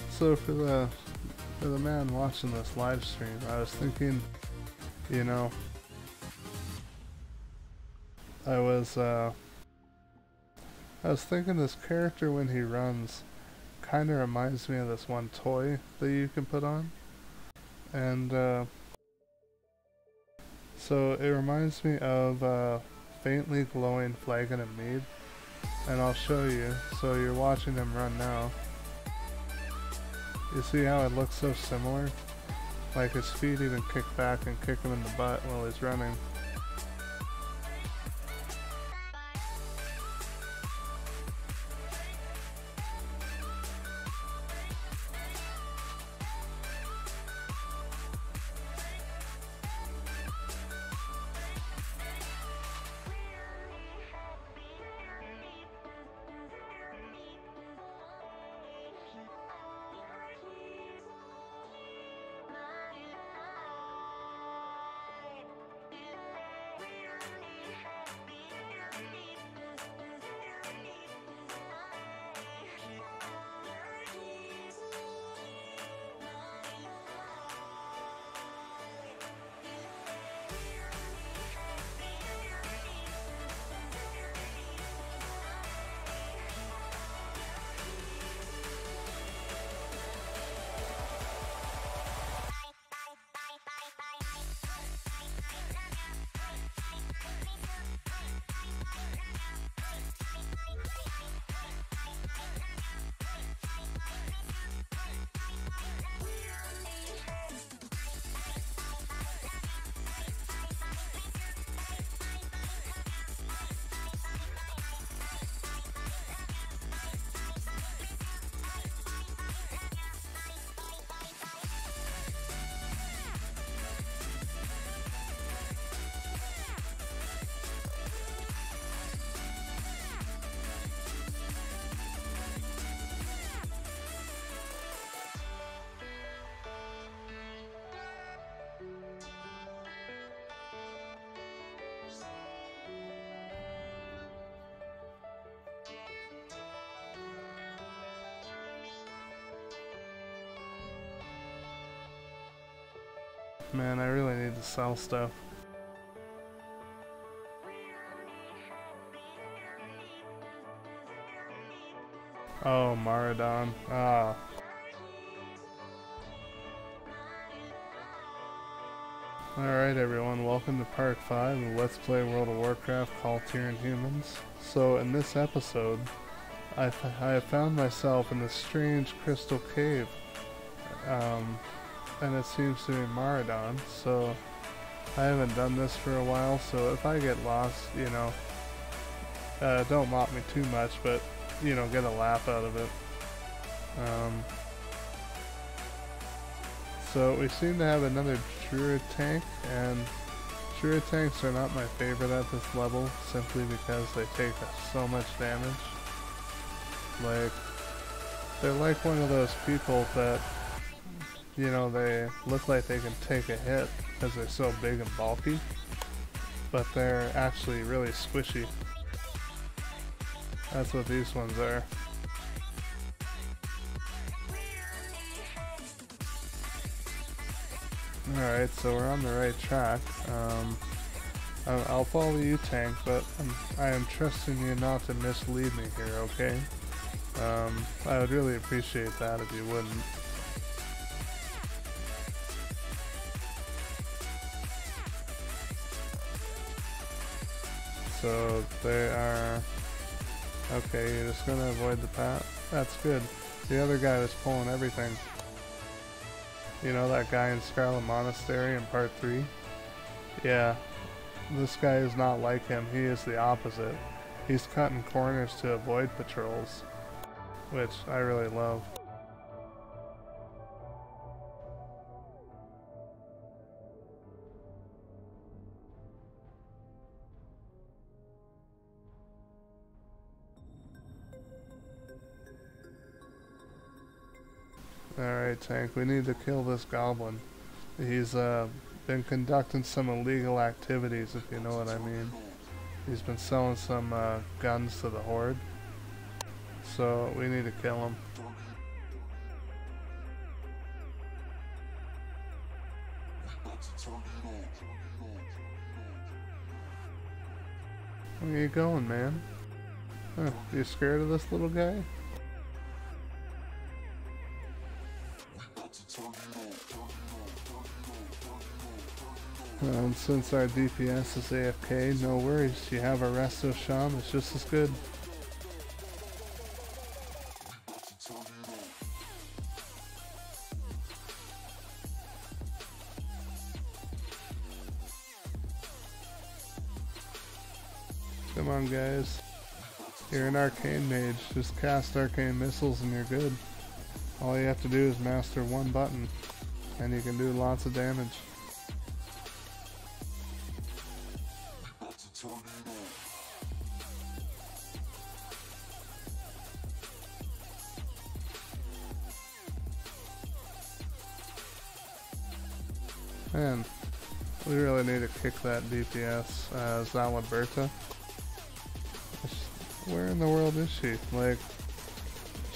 [SPEAKER 1] So for the man watching this live stream, I was thinking, you know, I was thinking this character when he runs kind of reminds me of this one toy that you can put on, and so it reminds me of faintly glowing flagon of mead, and I'll show you. So you're watching him run now. You see how it looks so similar? Like his feet even kick back and kick him in the butt while he's running. Man, I really need to sell stuff. Oh, Maradon. Ah. Alright everyone, welcome to part 5 of Let's Play World of Warcraft Kul'Tiran Humans. So in this episode, I have found myself in this strange crystal cave. And it seems to be Maradon, so I haven't done this for a while, so if I get lost, you know, don't mock me too much, but, you know, get a laugh out of it. So we seem to have another Druid tank, and Druid tanks are not my favorite at this level, simply because they take so much damage. Like, they're like one of those people that, you know, they look like they can take a hit because they're so big and bulky, but they're actually really squishy. That's what these ones are. Alright, so we're on the right track. I'll follow you, tank, but I am trusting you not to mislead me here, okay? I would really appreciate that if you wouldn't. So they are... Okay, you're just gonna avoid the path? That's good. The other guy was pulling everything. You know that guy in Scarlet Monastery in part 3? Yeah, this guy is not like him, he is the opposite. He's cutting corners to avoid patrols, which I really love. Alright, tank, we need to kill this goblin. He's been conducting some illegal activities, if you know what I mean. He's been selling some guns to the Horde. So we need to kill him. Where are you going, man? Huh, you scared of this little guy? Since our DPS is AFK, no worries, you have a Resto Sham, it's just as good. Come on guys, you're an arcane mage, just cast arcane missiles and you're good. All you have to do is master one button, and you can do lots of damage. Man, we really need to kick that DPS, Zandalari. Where in the world is she? Like,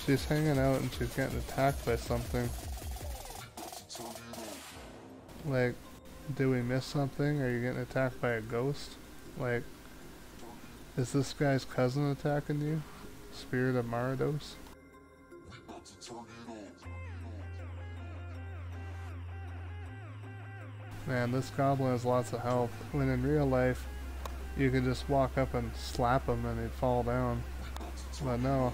[SPEAKER 1] she's hanging out and she's getting attacked by something. Like, did we miss something? Are you getting attacked by a ghost? Like, is this guy's cousin attacking you? Spirit of Marados? Man, this goblin has lots of health, when in real life, you could just walk up and slap him and he'd fall down. But no,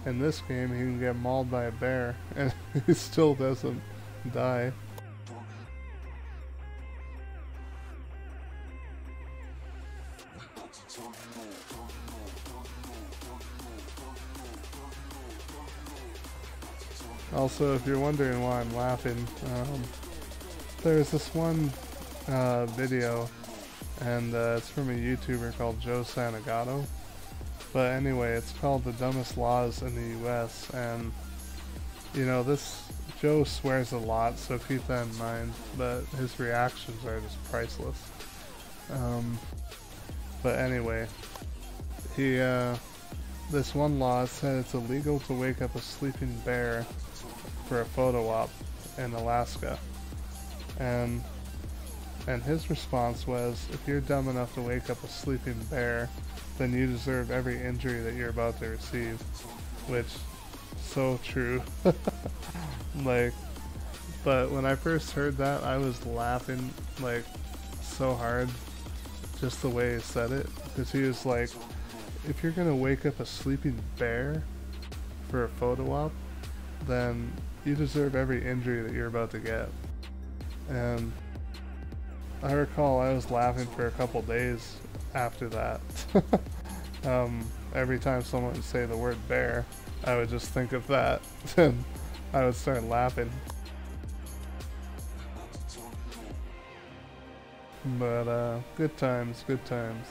[SPEAKER 1] in this game he can get mauled by a bear, and he still doesn't die. Also, if you're wondering why I'm laughing, there's this one video, and it's from a YouTuber called Joe Santagato. But anyway, it's called The Dumbest Laws in the US, and you know, this Joe swears a lot, so keep that in mind, but his reactions are just priceless. But anyway, he this one law said it's illegal to wake up a sleeping bear for a photo op in Alaska. And And his response was, if you're dumb enough to wake up a sleeping bear, then you deserve every injury that you're about to receive. Which, so true. Like, but when I first heard that, I was laughing, like, so hard, just the way he said it. Because he was like, if you're gonna wake up a sleeping bear for a photo op, then you deserve every injury that you're about to get. And I recall I was laughing for a couple days after that. Every time someone would say the word bear, I would just think of that, and I would start laughing. But good times, good times.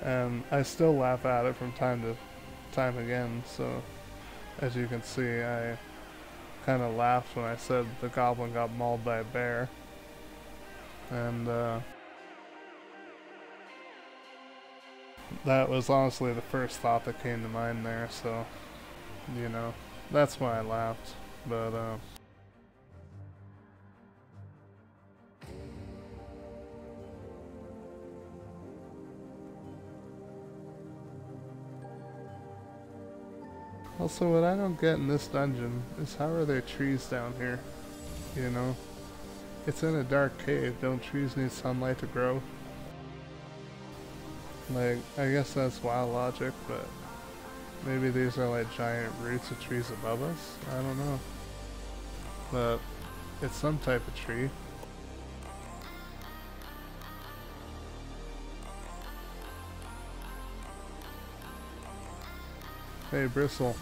[SPEAKER 1] And I still laugh at it from time to time again, so as you can see, I kind of laughed when I said the goblin got mauled by a bear. And that was honestly the first thought that came to mind there, so, you know, that's why I laughed. But also, what I don't get in this dungeon is how are there trees down here, you know? It's in a dark cave, don't trees need sunlight to grow? Like, I guess that's wild logic, but maybe these are like giant roots of trees above us? I don't know. But it's some type of tree. Hey Bristle,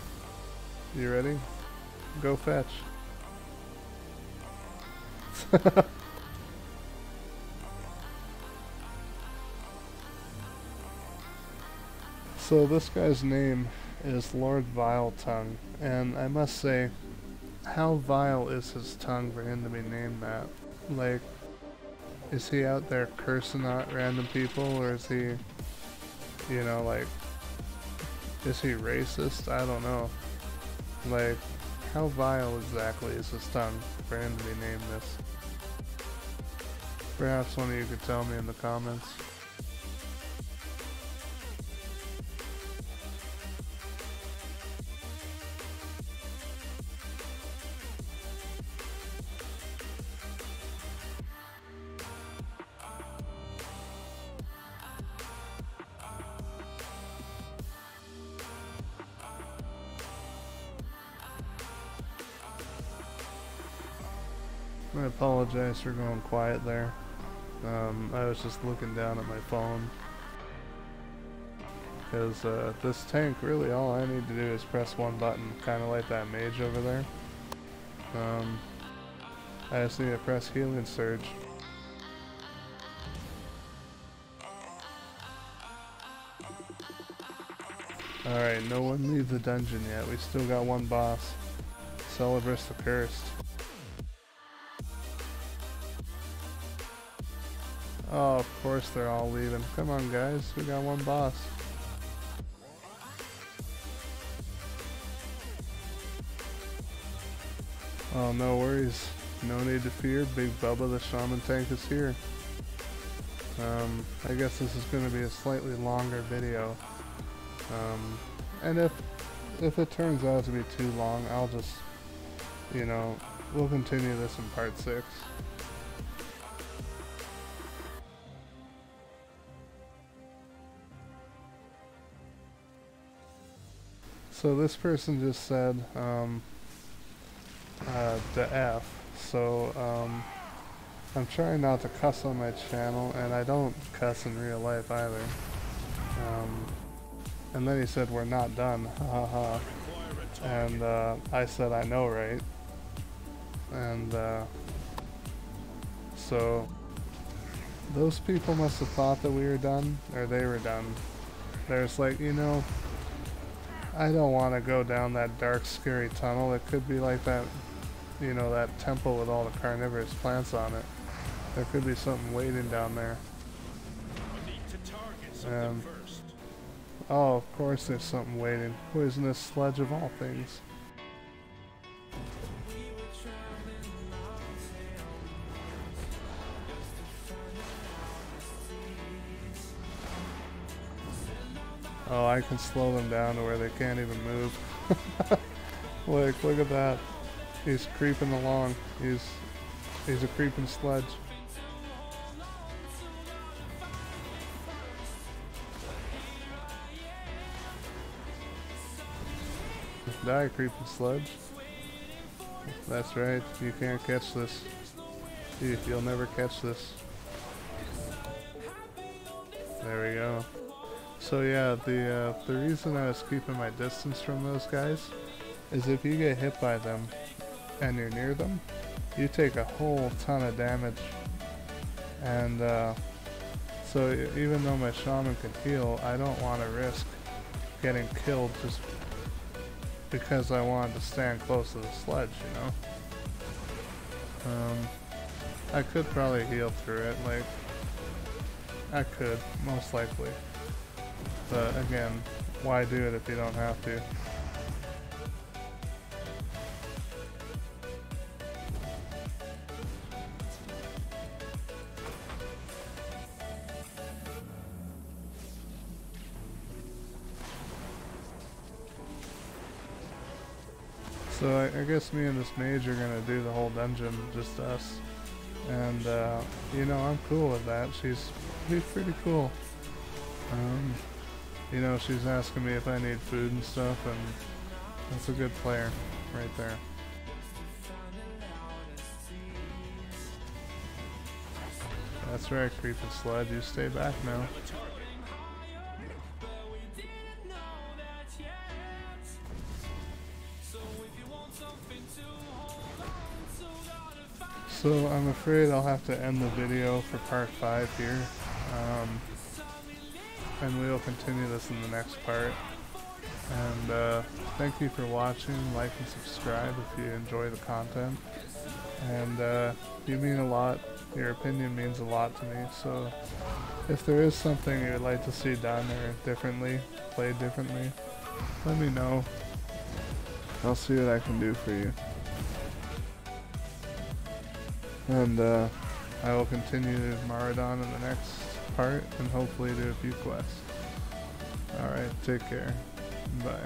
[SPEAKER 1] you ready? Go fetch. So this guy's name is Lord Vile Tongue, and I must say, how vile is his tongue for him to be named that? Like, is he out there cursing at random people, or is he, you know, like, is he racist? I don't know. Like, how vile exactly is his tongue for him to be named this? Perhaps one of you could tell me in the comments. I apologize for going quiet there. I was just looking down at my phone. Because this tank, really all I need to do is press one button, kind of like that mage over there. I just need to press healing surge. Alright, no one leave the dungeon yet. We still got one boss. Celebrus the Cursed. Oh, of course they're all leaving. Come on guys, we got one boss. Oh, no worries. No need to fear. Big Bubba the Shaman Tank is here. I guess this is going to be a slightly longer video. And if it turns out to be too long, I'll just, you know, we'll continue this in part 6. So this person just said, the F, so, I'm trying not to cuss on my channel, and I don't cuss in real life either. And then he said, we're not done, haha. And, I said, I know, right? And, so, those people must have thought that we were done, or they were done. There's like, you know, I don't want to go down that dark, scary tunnel. It could be like that, you know, that temple with all the carnivorous plants on it. There could be something waiting down there. And, oh, of course there's something waiting. Poisonous sludge of all things. Oh, I can slow them down to where they can't even move. Look at that. He's creeping along. He's a creeping sledge. Die, creeping sledge. That's right. You can't catch this. You'll never catch this. There we go. So yeah, the reason I was keeping my distance from those guys is if you get hit by them and you're near them, you take a whole ton of damage. And so even though my shaman can heal, I don't want to risk getting killed just because I wanted to stand close to the sledge, you know? I could probably heal through it, like, I could, most likely. But again, why do it if you don't have to? So I guess me and this mage are gonna do the whole dungeon, just us. And you know, I'm cool with that. She's pretty cool. You know, she's asking me if I need food and stuff, and that's a good player right there. That's right, creeping sled. You stay back now. So I'm afraid I'll have to end the video for part 5 here, and we'll continue this in the next part. And thank you for watching. Like and subscribe if you enjoy the content. And you mean a lot. Your opinion means a lot to me. So if there is something you would like to see done or differently, played differently, let me know. I'll see what I can do for you. And I will continue Maradon in the next part and hopefully do a few quests. Alright, take care. Bye.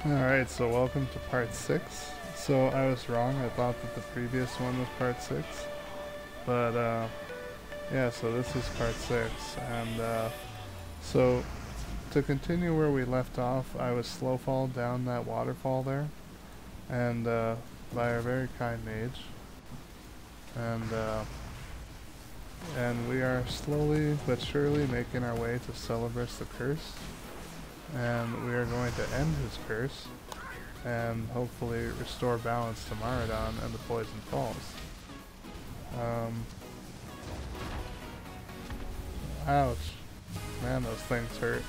[SPEAKER 1] Alright, so welcome to part 6. So I was wrong, I thought that the previous one was part 6. But yeah, so this is part 6. And so to continue where we left off, I was slow fall down that waterfall there. And by our very kind mage. And we are slowly but surely making our way to Celebris the Curse. And we are going to end his curse and hopefully restore balance to Maradon and the Poison Falls. Ouch. Man, those things hurt.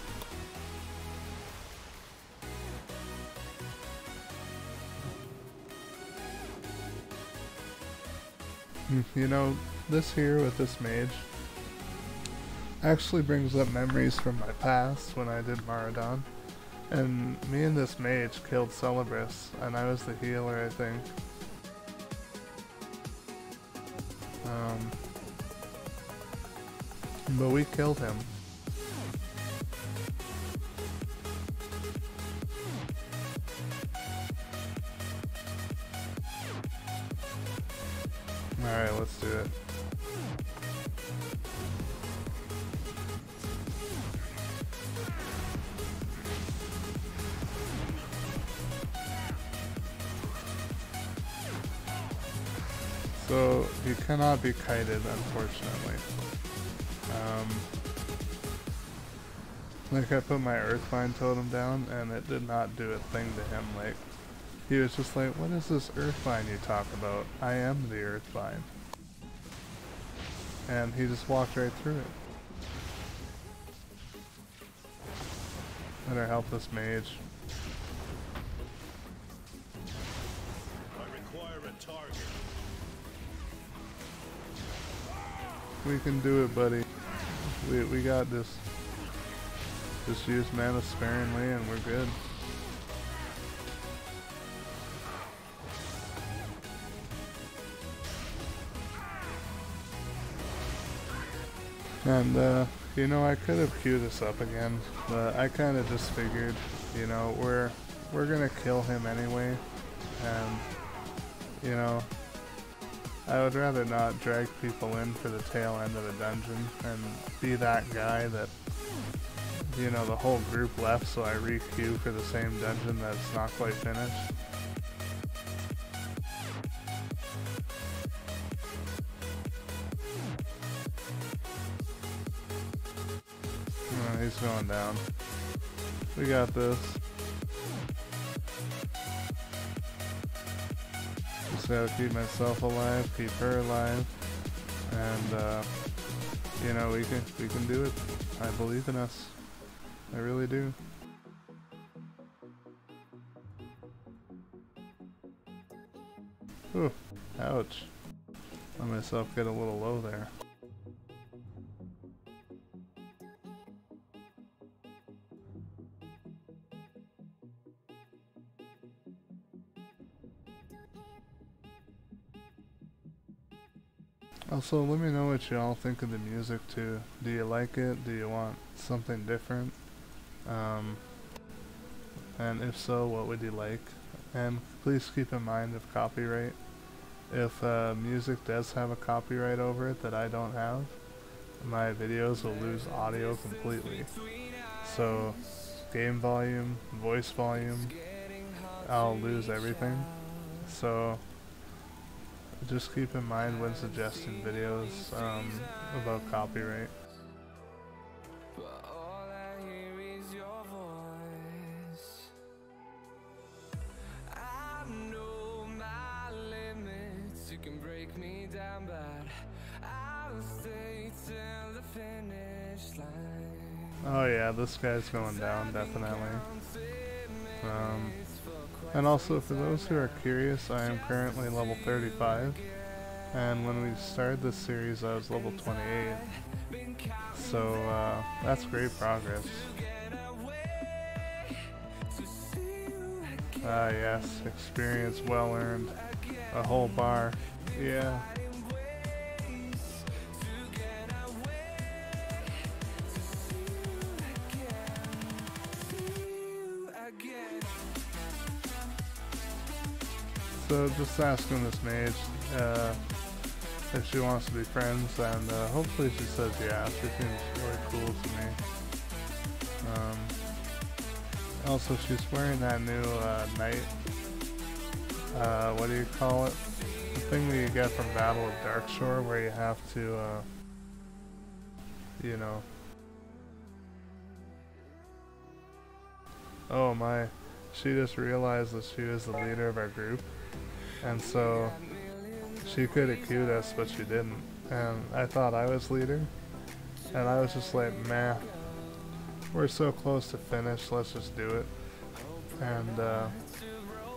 [SPEAKER 1] You know, this here with this mage actually brings up memories from my past when I did Maradon. And me and this mage killed Celebris, and I was the healer, I think. But we killed him. Alright, let's do it. So he cannot be kited, unfortunately. Like I put my Earthbind totem down and it did not do a thing to him. Like, he was just like, what is this Earthbind you talk about? I am the Earthbind. And he just walked right through it. Better help this mage.
[SPEAKER 3] I require a target.
[SPEAKER 1] We can do it, buddy. We got this. Just use mana sparingly and we're good. And you know, I could have queued this up again, but I kind of just figured, you know, we're gonna kill him anyway, and you know, I would rather not drag people in for the tail end of a dungeon and be that guy that, you know, the whole group left, so I re-queue for the same dungeon that's not quite finished. Oh, he's going down. We got this. Just gotta keep myself alive, keep her alive, and you know, we can do it. I believe in us. I really do. Ooh, ouch. Let myself get a little low there. Also, let me know what y'all think of the music too. Do you like it? Do you want something different? And if so, what would you like? And please keep in mind of copyright. If music does have a copyright over it that I don't have, my videos will lose audio completely. So, game volume, voice volume, I'll lose everything. So, just keep in mind when suggesting videos about copyright. Oh yeah, this guy's going down, definitely. And also, for those who are curious, I am currently level 35, and when we started this series I was level 28, so that's great progress. Ah yes, experience well earned. A whole bar. Yeah. So just asking this mage if she wants to be friends, and hopefully she says yeah. She seems really cool to me. Also, she's wearing that new knight. What do you call it? The thing that you get from Battle of Darkshore, where you have to, you know. Oh my! She just realized that she was the leader of our group. And so she could have queued us, but she didn't. And I thought I was leader. And I was just like, meh. We're so close to finish, let's just do it. And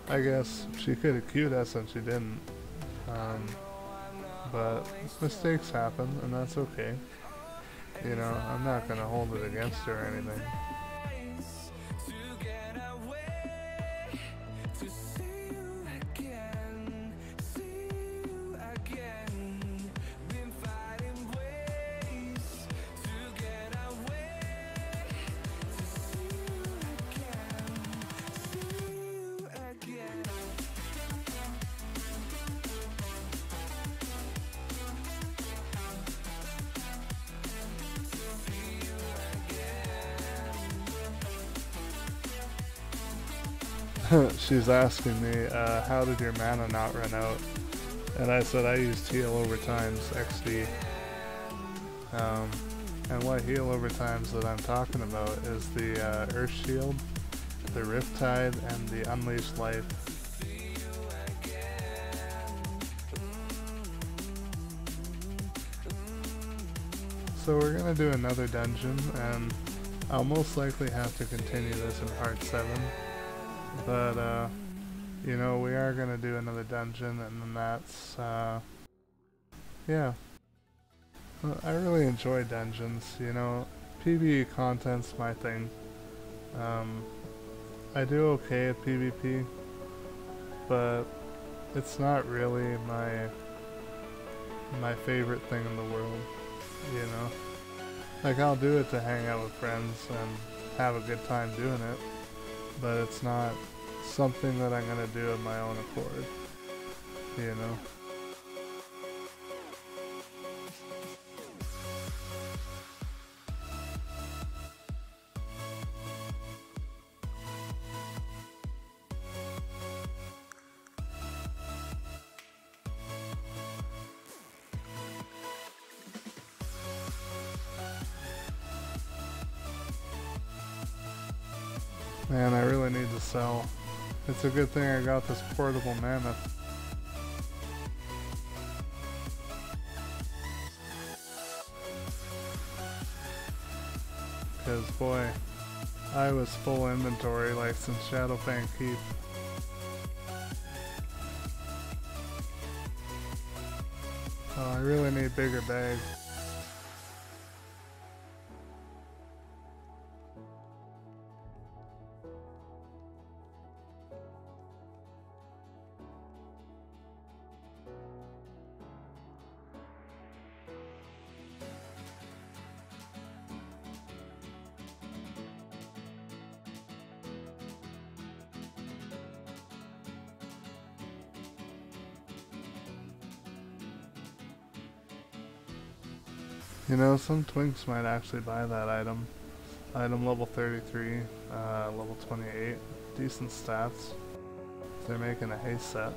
[SPEAKER 1] I guess she could have queued us and she didn't. But mistakes happen, and that's okay. You know, I'm not gonna hold it against her or anything. She's asking me, how did your mana not run out? And I said I used heal over times XD. And what heal over times that I'm talking about is the Earth Shield, the Riptide, and the Unleashed Life. So we're gonna do another dungeon, and I'll most likely have to continue this in part 7. But, you know, we are gonna do another dungeon, and then that's, yeah. Well, I really enjoy dungeons, you know, PvE content's my thing. I do okay at PvP, but it's not really my favorite thing in the world, you know. Like, I'll do it to hang out with friends and have a good time doing it, but it's not something that I'm gonna do of my own accord, you know. Man, I really need to sell. It's a good thing I got this portable mammoth. Because boy, I was full inventory like since Shadowfang Keep. Oh, I really need bigger bags. You know, some twinks might actually buy that item. Item level 33, level 28. Decent stats. They're making a haste set.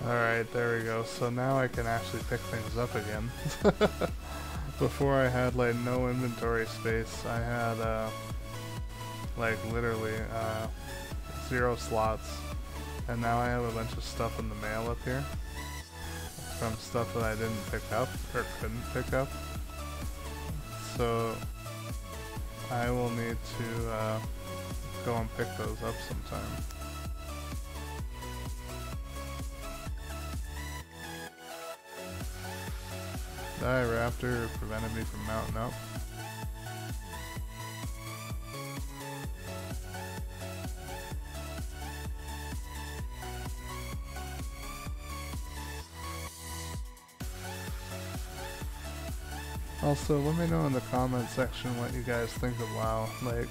[SPEAKER 1] Alright, there we go. So now I can actually pick things up again. Before I had like no inventory space. I had like literally 0 slots. And now I have a bunch of stuff in the mail up here. From stuff that I didn't pick up, or couldn't pick up. So I will need to go and pick those up sometime. Die raptor prevented me from mounting up. Also, let me know in the comment section what you guys think of WoW. Like,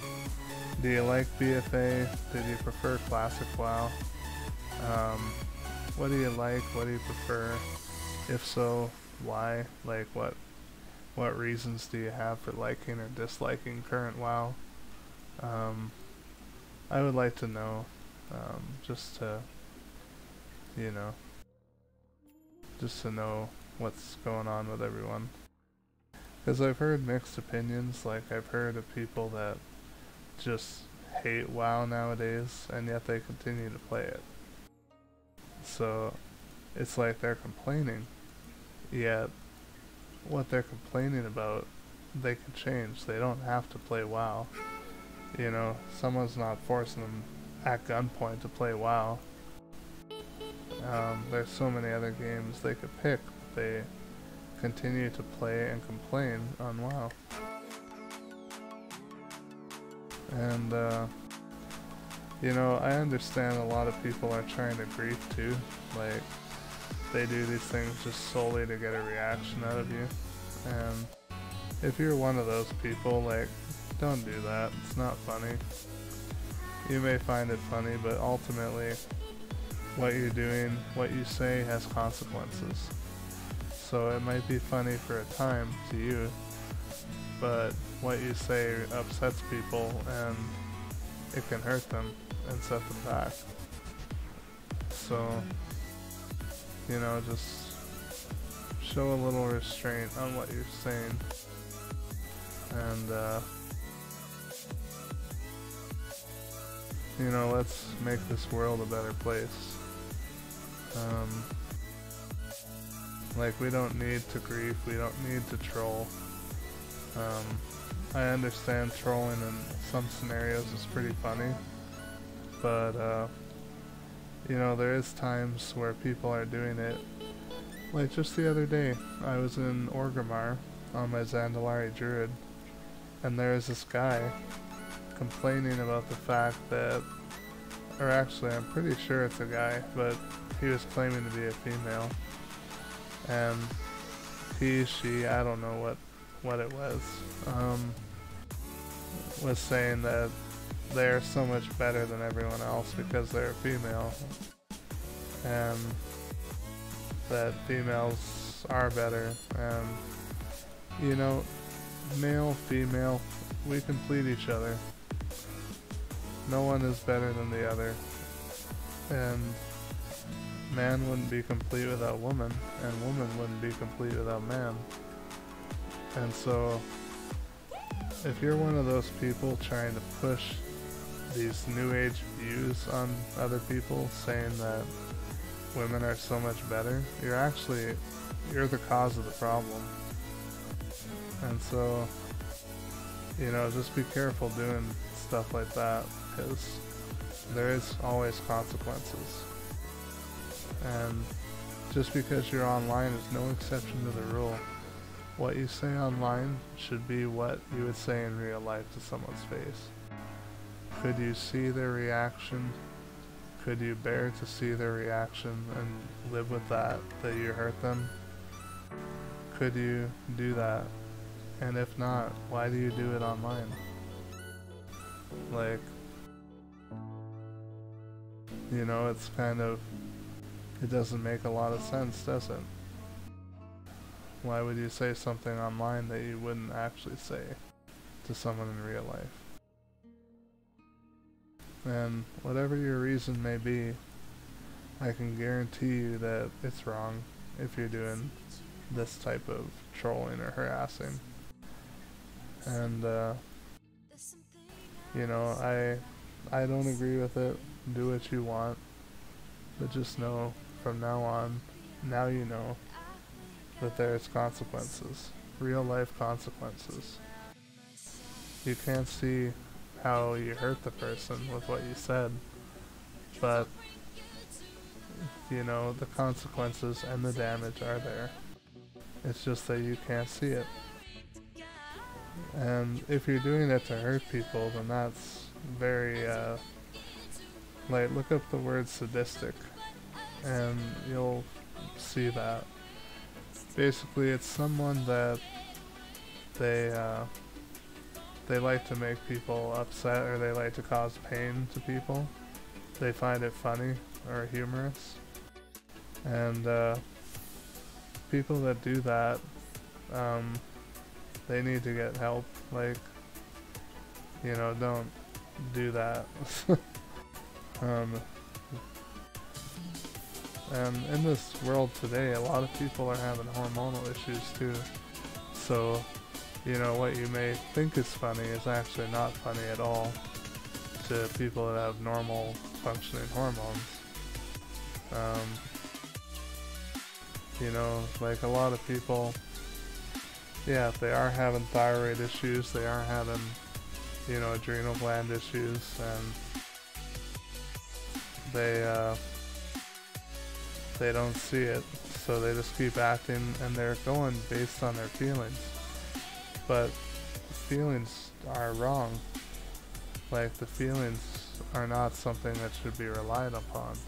[SPEAKER 1] do you like BFA? Did you prefer Classic WoW? What do you like? What do you prefer? If so, why? Like, what reasons do you have for liking or disliking current WoW? I would like to know, just to, you know, just to know what's going on with everyone. Because I've heard mixed opinions. Like, I've heard of people that just hate WoW nowadays, and yet they continue to play it. So it's like they're complaining, yet what they're complaining about, they can change. They don't have to play WoW. You know, someone's not forcing them at gunpoint to play WoW. There's so many other games they could pick, but they continue to play and complain on WoW. And, you know, I understand a lot of people are trying to grief too. Like, they do these things just solely to get a reaction out of you. And if you're one of those people, like, don't do that. It's not funny. You may find it funny, but ultimately, what you're doing, what you say has consequences. So it might be funny for a time to you, but what you say upsets people and it can hurt them and set them back. So, you know, just show a little restraint on what you're saying, and you know, let's make this world a better place. Like, we don't need to grief, we don't need to troll. I understand trolling in some scenarios is pretty funny, but you know, there is times where people are doing it. Like just the other day, I was in Orgrimmar on my Zandalari druid, and there was this guy complaining about the fact that, or actually I'm pretty sure it's a guy, but he was claiming to be a female, and he, she, I don't know what it was saying that they're so much better than everyone else because they're a female, and that females are better, and you know, male, female, we complete each other. No one is better than the other, and man wouldn't be complete without woman, and woman wouldn't be complete without man. And so if you're one of those people trying to push these new age views on other people, saying that women are so much better, you're the cause of the problem. And so, you know, just be careful doing stuff like that, because there is always consequences. And just because you're online is no exception to the rule. What you say online should be what you would say in real life to someone's face. Could you see their reaction? Could you bear to see their reaction and live with that you hurt them? Could you do that? And if not, why do you do it online? Like, you know, it's kind of, it doesn't make a lot of sense, does it? Why would you say something online that you wouldn't actually say to someone in real life? And whatever your reason may be, I can guarantee you that it's wrong if you're doing this type of trolling or harassing. And you know, I don't agree with it. Do what you want, but just know from now on, now you know that there's consequences, real life consequences. You can't see how you hurt the person with what you said, but you know, the consequences and the damage are there. It's just that you can't see it. And if you're doing it to hurt people, then that's very like, look up the word sadistic and you'll see that. Basically, it's someone that they like to make people upset, or they like to cause pain to people. They find it funny or humorous. And people that do that, they need to get help. Like, you know, don't do that. And in this world today, a lot of people are having hormonal issues too. So, you know, what you may think is funny is actually not funny at all to people that have normal functioning hormones. You know, like a lot of people, yeah, if they are having thyroid issues, they are having, you know, adrenal gland issues, and they don't see it, so they just keep acting, and they're going based on their feelings. But feelings are wrong. Like, the feelings are not something that should be relied upon.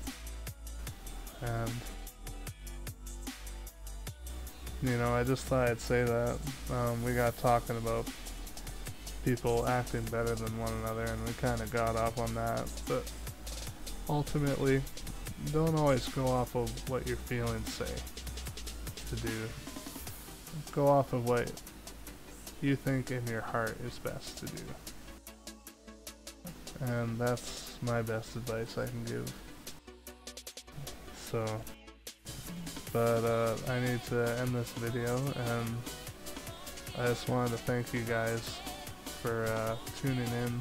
[SPEAKER 1] And you know, I just thought I'd say that. We got talking about people acting better than one another, and we kind of got off on that, but ultimately don't always go off of what your feelings say to do. Go off of what you think in your heart is best to do. And that's my best advice I can give. So, but I need to end this video, and I just wanted to thank you guys for tuning in.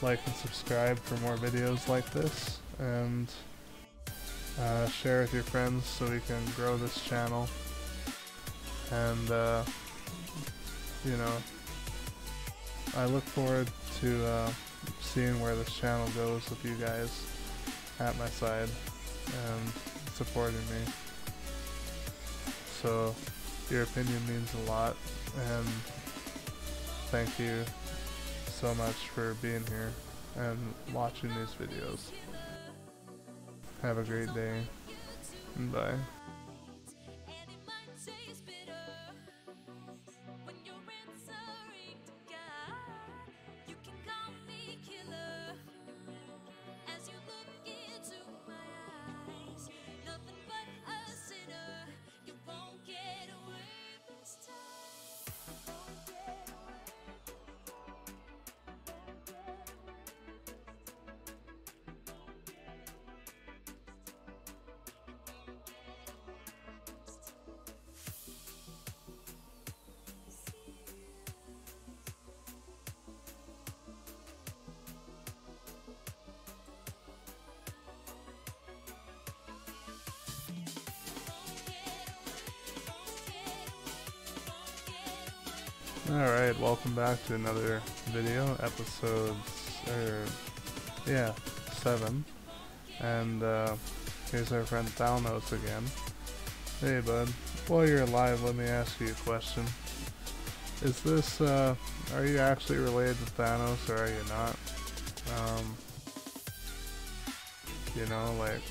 [SPEAKER 1] Like and subscribe for more videos like this, and share with your friends so we can grow this channel. And you know, I look forward to seeing where this channel goes with you guys at my side and supporting me. So your opinion means a lot, and thank you so much for being here and watching these videos. Have a great day, and bye. Alright, welcome back to another video, yeah, 7. And here's our friend Thalnos again. Hey bud, while you're alive, let me ask you a question. Is this, are you actually related to Thanos, or are you not? You know, like,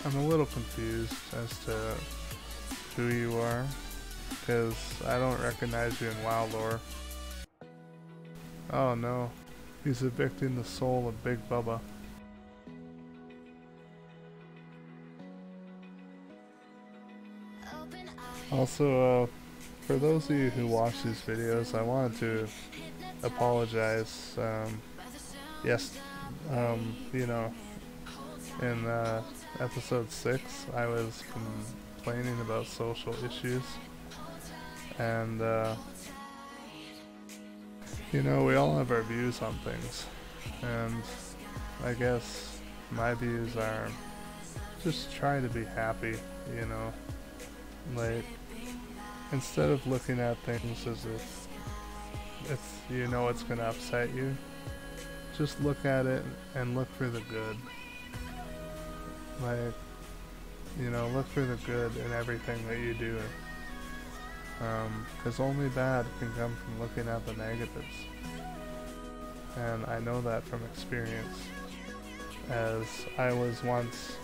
[SPEAKER 1] I'm a little confused as to who you are, because I don't recognize you in WoW lore. Oh no, he's evicting the soul of Big Bubba. Also, for those of you who watch these videos, I wanted to apologize. You know, in episode 6, I was complaining about social issues. And, you know, we all have our views on things, and I guess my views are just try to be happy, you know, like, instead of looking at things as if it's, you know, it's gonna upset you, just look at it and look for the good. Like, you know, look for the good in everything that you do. Because only bad can come from looking at the negatives. And I know that from experience, as I was once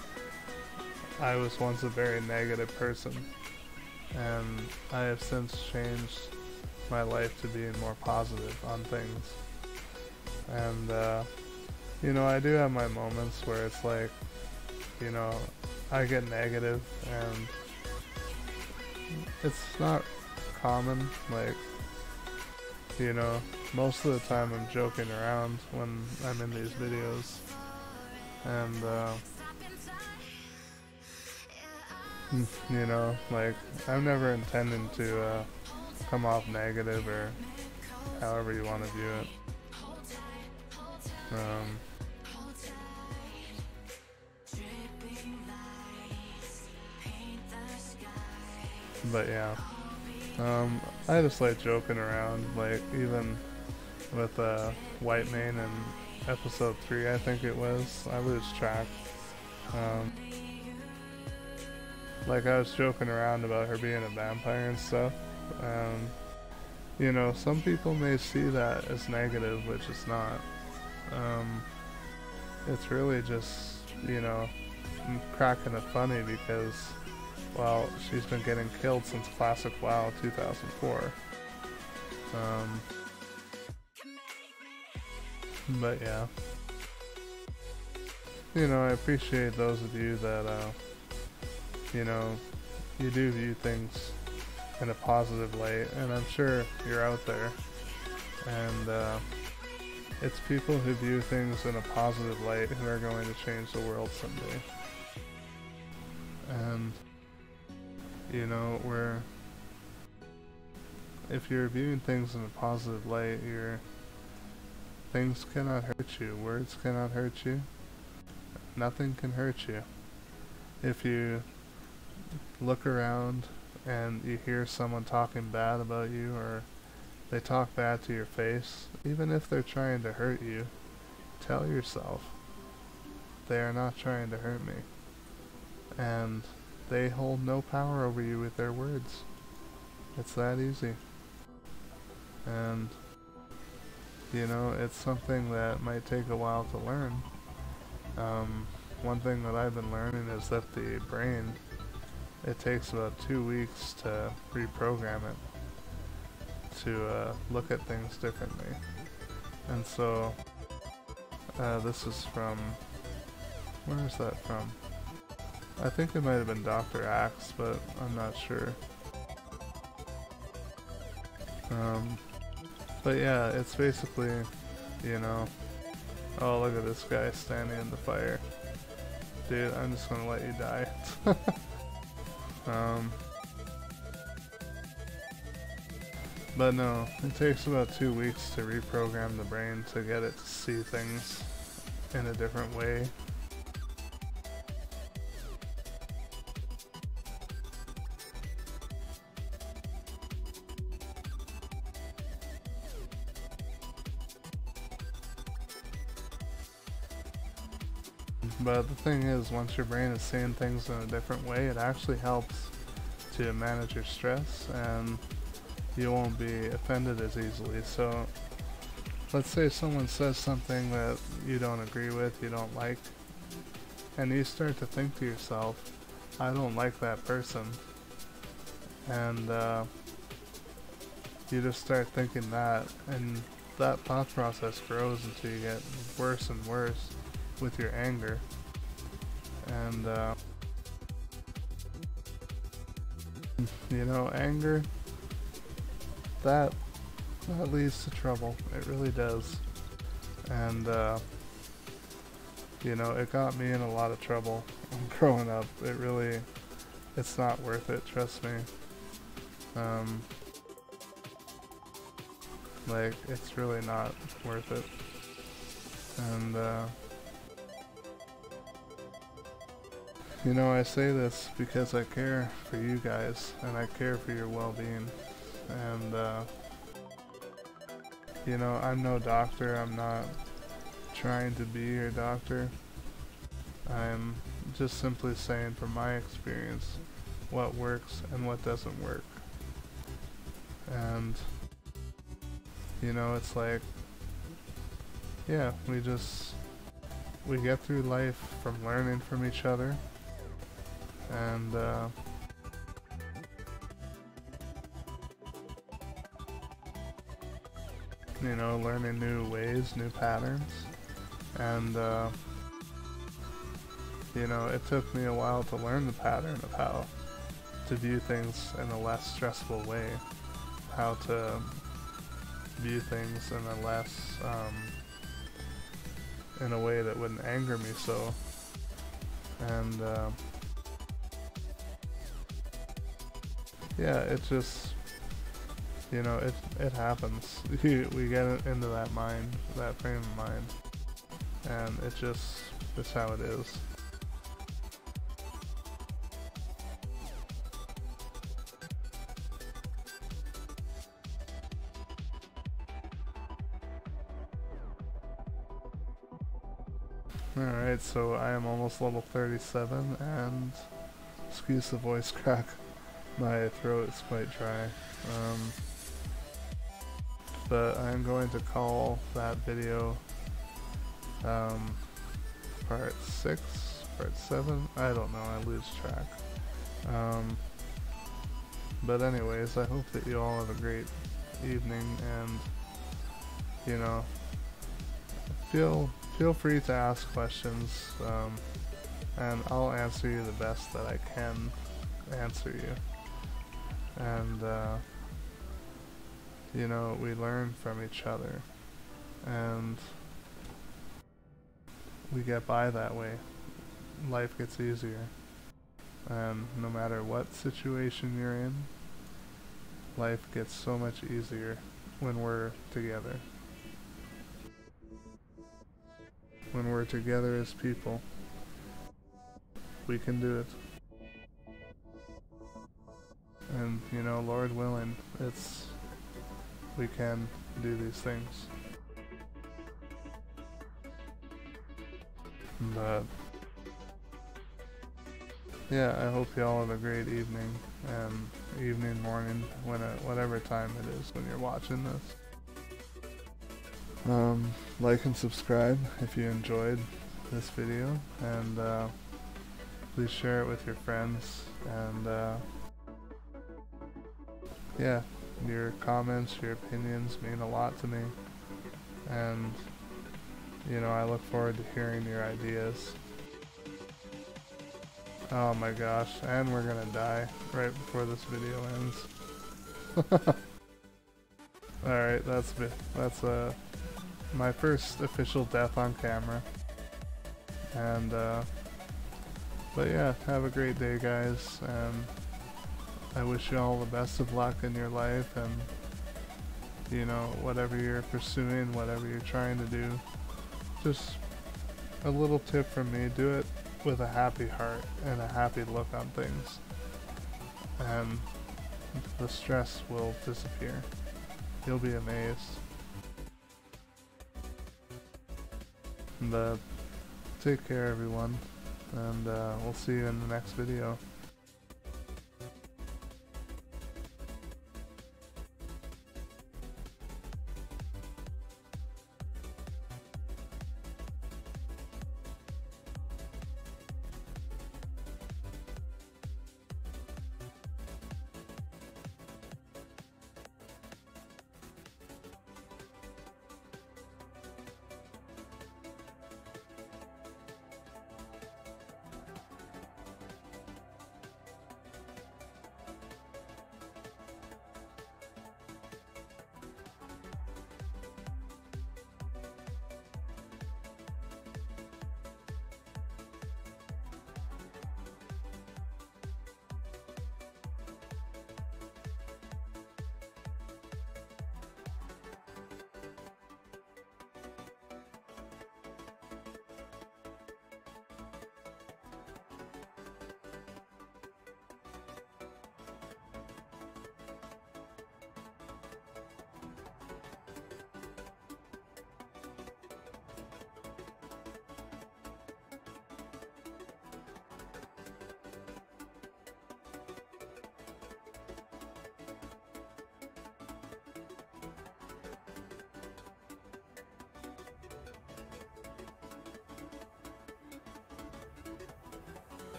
[SPEAKER 1] a very negative person, and I have since changed my life to being more positive on things. And you know, I do have my moments where it's like, you know, I get negative, and it's not common, like, you know, most of the time I'm joking around when I'm in these videos, and you know, like, I'm never intending to come off negative, or however you want to view it. But yeah, I just like joking around, like, even with White Mane in episode 3, I think it was, I lose track. Like, I was joking around about her being a vampire and stuff. You know, some people may see that as negative, which it's not. It's really just, you know, I'm cracking it funny because, well, she's been getting killed since Classic WoW 2004. But yeah. you know, I appreciate those of you that, you know, you do view things in a positive light, and I'm sure you're out there, and it's people who view things in a positive light who are going to change the world someday. And, you know, if you're viewing things in a positive light, things cannot hurt you, words cannot hurt you, nothing can hurt you. If you look around and you hear someone talking bad about you, or they talk bad to your face, even if they're trying to hurt you, tell yourself, they are not trying to hurt me. And they hold no power over you with their words. It's that easy. And, you know, it's something that might take a while to learn. One thing that I've been learning is that the brain, it takes about 2 weeks to reprogram it to look at things differently. And so this is from, where is that from? I think it might have been Dr. Axe, but I'm not sure. But yeah, it's basically, you know, oh, look at this guy standing in the fire. Dude, I'm just gonna let you die. But no, it takes about 2 weeks to reprogram the brain to get it to see things in a different way. But the thing is, once your brain is seeing things in a different way, it actually helps to manage your stress, and you won't be offended as easily. So let's say someone says something that you don't agree with, you don't like, and you start to think to yourself, I don't like that person, and you just start thinking that, and that thought process grows until you get worse and worse with your anger. And you know, anger, that leads to trouble. It really does. And you know, it got me in a lot of trouble growing up. It's not worth it, trust me. Like, it's really not worth it. And you know, I say this because I care for you guys, and I care for your well-being. And you know, I'm no doctor, I'm not trying to be your doctor. I'm just simply saying from my experience what works and what doesn't work. And you know, it's like, yeah, we get through life from learning from each other, and you know, learning new ways, new patterns. And you know, it took me a while to learn the pattern of how to view things in a less stressful way, how to view things in a less in a way that wouldn't anger me so. And yeah, it just, you know, it happens. We get into that frame of mind, and it's how it is. Alright, so I am almost level 37, and excuse the voice crack, my throat is quite dry. But I'm going to call that video part 6, part 7, I don't know, I lose track. But anyways, I hope that you all have a great evening, and, you know, feel feel free to ask questions, and I'll answer you the best that I can answer you. And you know, we learn from each other, and we get by that way. Life gets easier, and no matter what situation you're in, life gets so much easier when we're together. When we're together as people, we can do it. And you know, Lord willing, we can do these things. But yeah, I hope you all have a great evening, and morning, whatever time it is when you're watching this. Like and subscribe if you enjoyed this video, and please share it with your friends, and yeah, your comments, your opinions mean a lot to me, and you know, I look forward to hearing your ideas. Oh my gosh, and we're gonna die right before this video ends. Alright, that's my first official death on camera. And but yeah, have a great day, guys, and I wish you all the best of luck in your life, and you know, whatever you're pursuing, whatever you're trying to do, just a little tip from me: do it with a happy heart and a happy look on things, and the stress will disappear. You'll be amazed. But take care, everyone, and we'll see you in the next video.